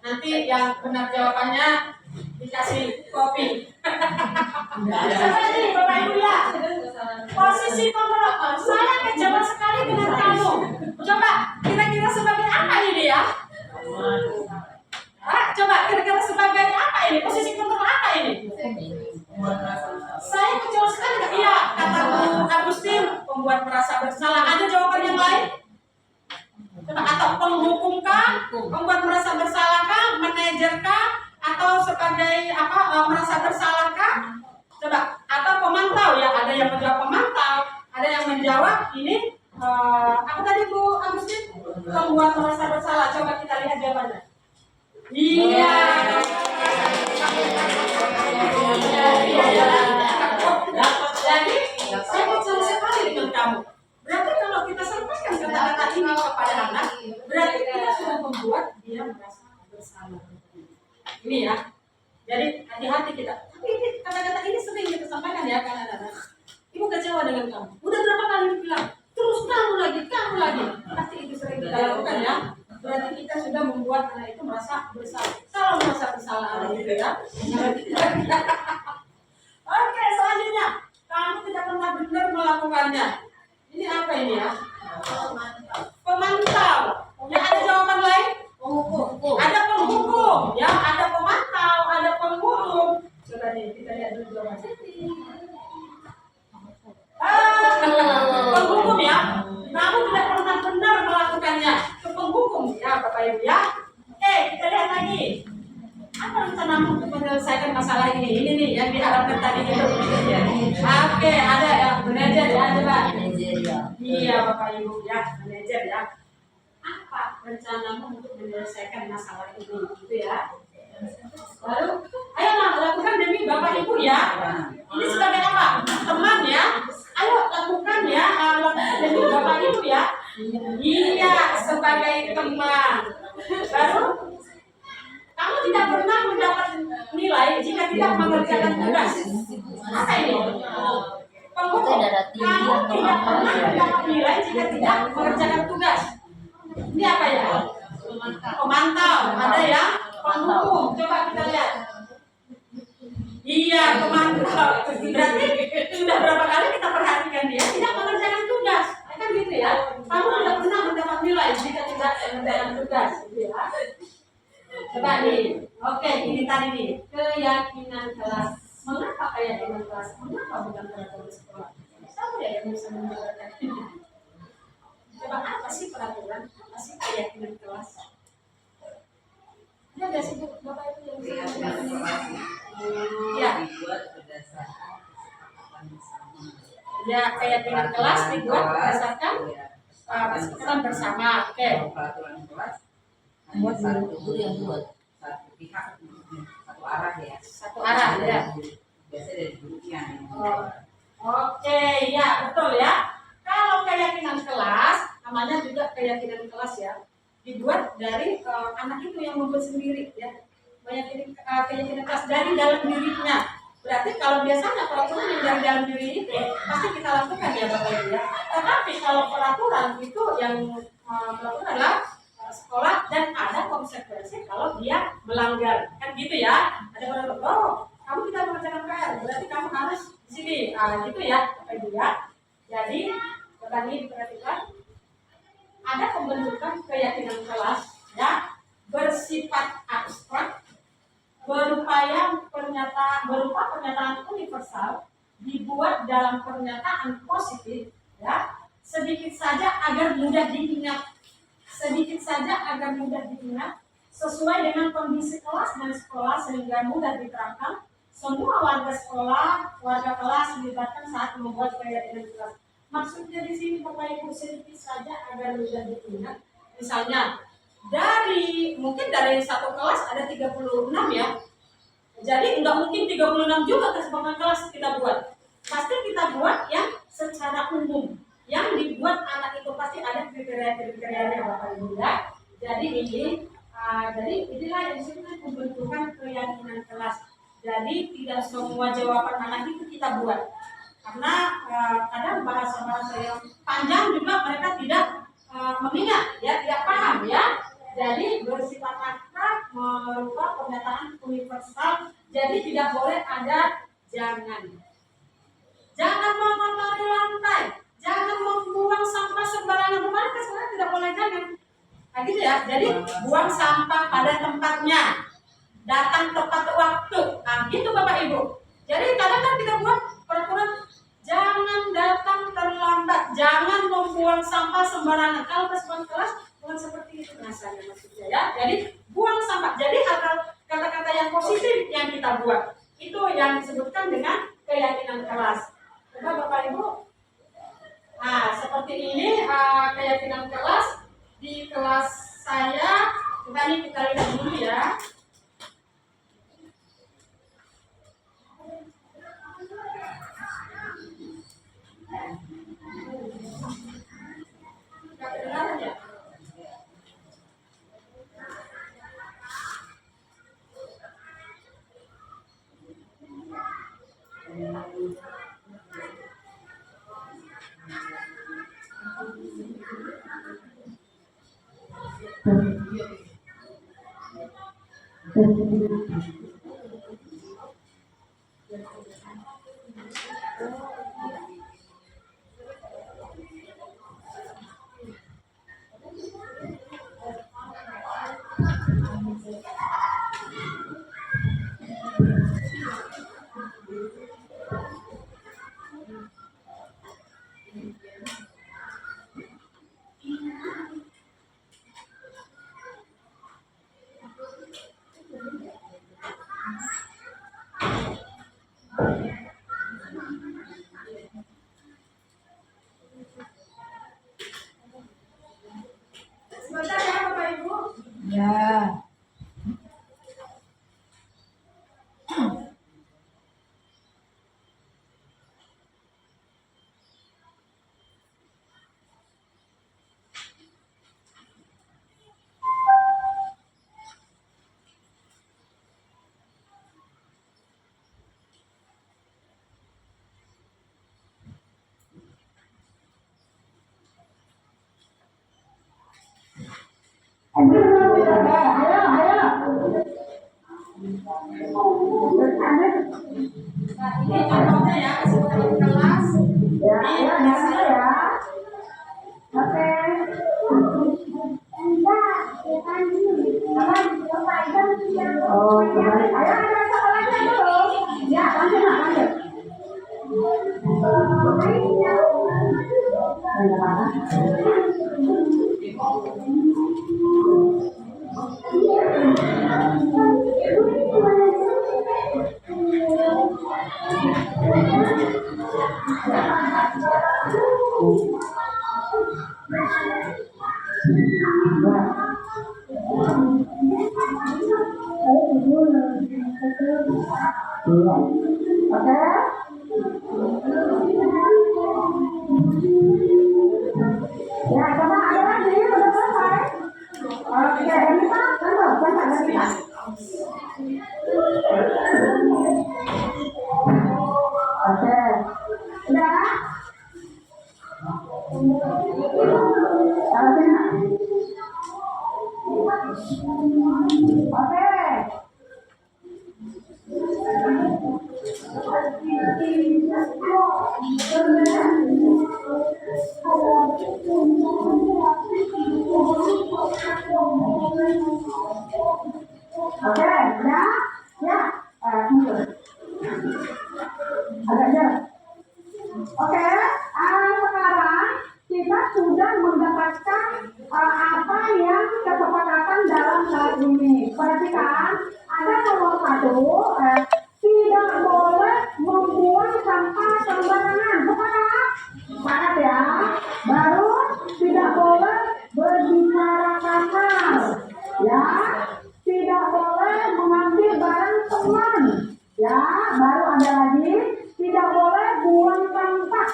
nanti yang benar jawabannya dikasih kopi. Coba nih Bapak Ibu ya, posisi kontrol saya kecewa sekali dengan kamu. Coba kira-kira sebagai apa ini ya? Coba kira-kira sebagai apa ini? Posisi kontrol apa ini? Saya kecewa sekali. Iya, kata Bu Agustin, membuat merasa bersalah. Ada jawaban yang lain? Coba, atau penghukum kah? Membuat merasa bersalah kah? Manajer kah? Atau sebagai apa? Merasa bersalah kah? Coba, atau pemantau ya? Ada yang menjawab pemantau, ada yang menjawab ini apa tadi Bu Agustin? Membuat merasa bersalah. Coba kita lihat jawabannya. Iya. Jadi saya kecewa sekali dengan kamu. Berarti kalau kita sampaikan kata-kata ini kepada anak, berarti kita sudah membuat dia merasa bersalah. Ini ya. Jadi hati-hati kita. Tapi ini kata-kata ini sering kita sampaikan ya kan anak-anak. Ibu kecewa dengan kamu. Udah berapa kali bilang? Terus bersalah. Kalau merasa bersalah gitu ya. Oke, selanjutnya kamu tidak pernah benar melakukannya. Ini apa ini ya? Pemantau. Ya, ada jawaban lain? Ada penghukum, ya, ada pemantau, ada penghukum. Coba nih kita lihat dulu jawabannya. Penghukum ya. Kamu tidak pernah benar melakukannya. Ke penghukum ya, Bapak Ibu ya. Oke, kita lihat lagi. Apa rencanamu untuk menyelesaikan masalah ini? Ini nih yang diharapkan tadi itu. Oke, ada ya, manajer ya, coba. Iya, Bapak Ibu ya, manajer ya. Apa rencanamu untuk menyelesaikan masalah ini? Gitu ya. Lalu, ayo lakukan demi Bapak Ibu ya. Ini sebagai apa? Teman ya. Ayo lakukan ya, lakukan demi Bapak Ibu ya. Iya, sebagai teman. Lalu, kamu tidak pernah mendapat nilai jika tidak mengerjakan tugas. Apa ini? Penghukum. Kamu tidak pernah mendapat nilai jika tidak mengerjakan tugas. Ini apa ya? Pemantau. Ada ya? Penghukum. Coba kita lihat. Iya, pemantau. Berarti sudah berapa kali kita perhatikan dia tidak mengerjakan tugas. Kan gitu ya? Kamu tidak pernah mendapat nilai jika tidak mengerjakan tugas. Gitu ya? Coba nih. Oke, ini tadi nih. Keyakinan kelas. Mengapa keyakinan kelas? Mengapa bukan peraturan sekolah? Siapa ya yang bisa menjelaskan ini? Coba apa sih peraturan? Apa sih keyakinan kelas? Ada nggak sih Bapak Ibu yang bisa menjelaskan ini? Ya. Dibuat berdasarkan kesepakatan bersama. Ya, keyakinan kelas dibuat berdasarkan kesepakatan bersama. Oke. Peraturan kelas hanya satu pihak, satu arah ya. Satu arah ya. Biasanya dari gurunya. Oke, ya betul ya. Kalau keyakinan kelas, namanya juga keyakinan kelas ya, dibuat dari anak itu yang membuat sendiri ya. Keyakinan kelas dari dalam dirinya. Berarti kalau biasanya peraturan yang dari dalam diri itu pasti kita lakukan ya Bapak Ibu ya. Tetapi kalau peraturan itu yang melakukan adalah sekolah dan ada konsekuensi kalau dia melanggar, kan gitu ya. Ada peraturan, oh kamu tidak mengerjakan PR, berarti kamu harus di sini, gitu ya Bapak Ibu ya. Jadi coba ini diperhatikan, ada pembentukan keyakinan kelas ya bersifat abstrak, berupa pernyataan universal, dibuat dalam pernyataan positif ya, sedikit saja agar mudah diingat, sesuai dengan kondisi kelas dan sekolah sehingga mudah diterapkan. Semua warga kelas dilibatkan saat membuat keyakinan kelas. Maksudnya di sini Bapak Ibu, sedikit saja agar mudah diingat. Misalnya mungkin dari satu kelas ada 36 ya. Jadi enggak mungkin 36 juga kesepakatan kelas kita buat. Pasti kita buat yang secara umum. Yang dibuat anak itu pasti ada kriteria-kriterianya Bapak Ibu ya. Jadi inilah yang disebut pembentukan keyakinan kelas. Jadi tidak semua jawaban anak itu kita buat. Karena kadang bahasa-bahasa yang panjang juga mereka tidak mengingat ya, tidak paham ya. Jadi bersifat abstrak, berupa pernyataan universal. Jadi tidak boleh ada jangan mengotori lantai, jangan membuang sampah sembarangan. Kemarin kan sebenarnya tidak boleh jangan. Nah gitu ya. Jadi buang sampah pada tempatnya, datang tepat waktu. Nah gitu Bapak Ibu. Jadi kadang kan kita buat peraturan jangan datang terlambat, jangan membuang sampah sembarangan. Kalau kesempatan kelas bukan seperti itu rasanya maksudnya ya. Jadi buang sampah. Jadi kata-kata yang positif yang kita buat itu yang disebutkan dengan keyakinan kelas. Coba Bapak Ibu, nah seperti ini keyakinan kelas di kelas saya. Coba ini kita lihat dulu ya. Nggak kedengaran ya? Sebentar ya Bapak Ibu. Ya. Nah, ini contohnya ya kesemuanya kelas. Ini anak saya. Oh, kembali. Ayo, sekolahnya dulu. Ya, lanjut, Nak, lanjut. Oke. Ya, coba ada lagi, udah selesai. Oke, Anita, contoh, Anita. Oke, udah. Taruh sini, Nak. Oke. Oke, ya, ya, mundur. Agak jauh. Oke, sekarang kita sudah mendapatkan apa yang kesepakatan dalam kelas ini. Perhatikan, ada nomor 1, tidak boleh membuang sampah sembarangan. Sepakat? Sepakat ya. Baru tidak boleh berbicara kasar. Ya, tidak boleh mengambil barang teman. Ya, baru ada lagi, tidak boleh buang sampah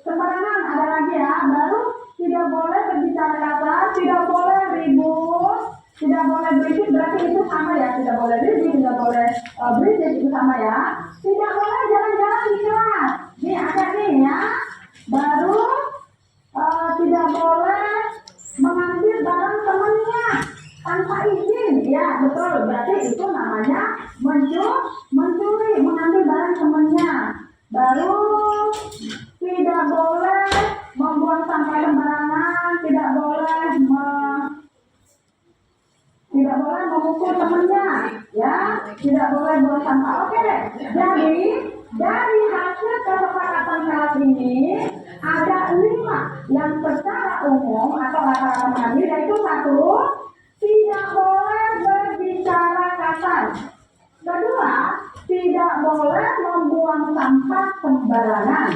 sembarangan. Ada lagi ya, baru tidak boleh berbicara kasar, tidak boleh ribut, tidak boleh berisik. Berarti itu sama ya, tidak boleh ribut, tidak boleh berisik, itu sama ya. Tidak boleh jalan-jalan di kelas. Ini ada nih ya. Baru tidak boleh mengambil barang temannya tanpa izin. Ya, betul. Berarti itu namanya mencuri, mengambil barang temannya. Baru tidak boleh membuang sampah sembarangan, tidak boleh memukul temannya, ya, tidak boleh buang sampah. Oke, jadi dari hasil kesepakatan kelas ini ada 5 yang secara umum atau rata-rata mengambil, yaitu 1, tidak boleh berbicara kasar. Kedua, tidak boleh membuang sampah sembarangan.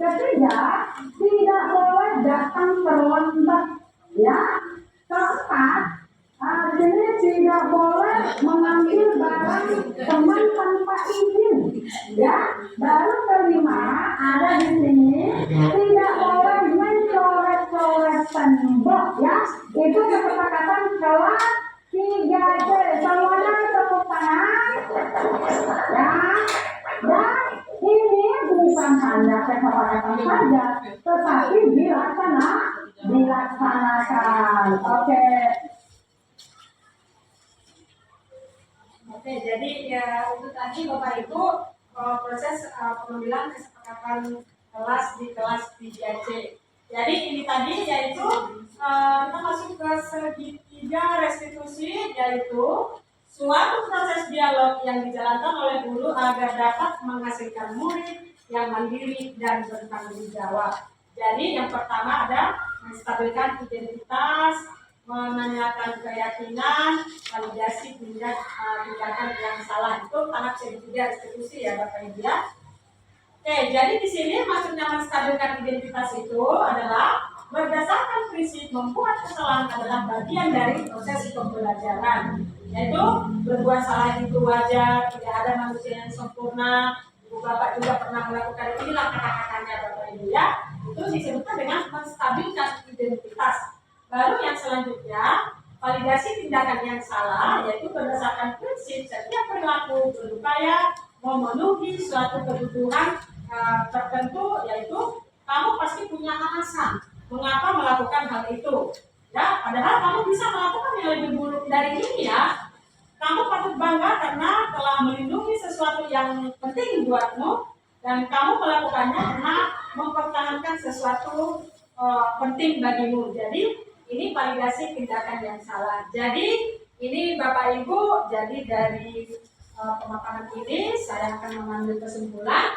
Ketiga, tidak boleh datang terlambat. Ya. Keempat, jadi tidak boleh mengambil barang teman tanpa izin. Ya. Baru kelima, ada di sini, tidak boleh mencoret-coret tembok. Ya. Itu kesepakatan kelas 3C. Semuanya tepuk tangan. Ya. Dan ini bukan hanya kesepakatan saja, tetapi dilaksanakan. Oke. Oke, jadi ya itu tadi Bapak Ibu proses pengambilan kesepakatan kelas di kelas 3C. Jadi ini tadi yaitu kita masuk ke segitiga restitusi, yaitu suatu proses dialog yang dijalankan oleh guru agar dapat menghasilkan murid yang mandiri dan bertanggung jawab. Jadi yang pertama ada menstabilkan identitas, menanyakan keyakinan, validasi tindakan yang salah. Itu tahap segitiga restitusi ya Bapak Ibu ya. Oke, jadi di sini maksudnya menstabilkan identitas itu adalah berdasarkan prinsip membuat kesalahan adalah bagian dari proses pembelajaran. Yaitu berbuat salah itu wajar, tidak ada manusia yang sempurna. Ibu Bapak juga pernah melakukan inilah kata-katanya Bapak Ibu ya. Itu disebutkan dengan menstabilkan identitas. Baru yang selanjutnya, validasi tindakan yang salah, yaitu berdasarkan prinsip setiap perilaku berupaya memenuhi suatu kebutuhan tertentu, yaitu kamu pasti punya alasan mengapa melakukan hal itu. Ya, padahal kamu bisa melakukan yang lebih buruk dari ini ya. Kamu patut bangga karena telah melindungi sesuatu yang penting buatmu dan kamu melakukannya karena mempertahankan sesuatu penting bagimu. Jadi ini validasi tindakan yang salah. Jadi ini Bapak Ibu, jadi dari pemaparan ini saya akan mengambil kesimpulan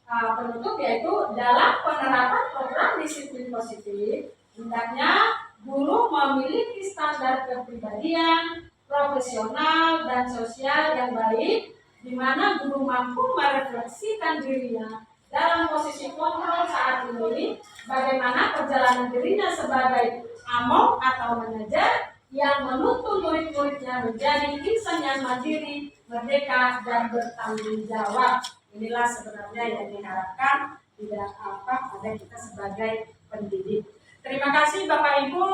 penutup, yaitu dalam penerapan program disiplin positif hendaknya guru memiliki standar kepribadian, profesional dan sosial yang baik, di mana guru mampu merefleksikan dirinya dalam posisi kontrol saat ini, bagaimana perjalanan dirinya sebagai among atau manajer yang menuntun murid-muridnya menjadi insan yang mandiri, merdeka, dan bertanggung jawab. Inilah sebenarnya yang diharapkan tidak pada kita sebagai pendidik. Terima kasih Bapak Ibu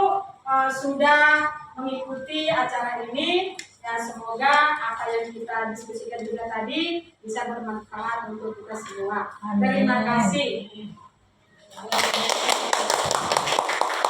sudah mengikuti acara ini, dan semoga apa yang kita diskusikan juga tadi bisa bermanfaat untuk kita semua. Terima kasih.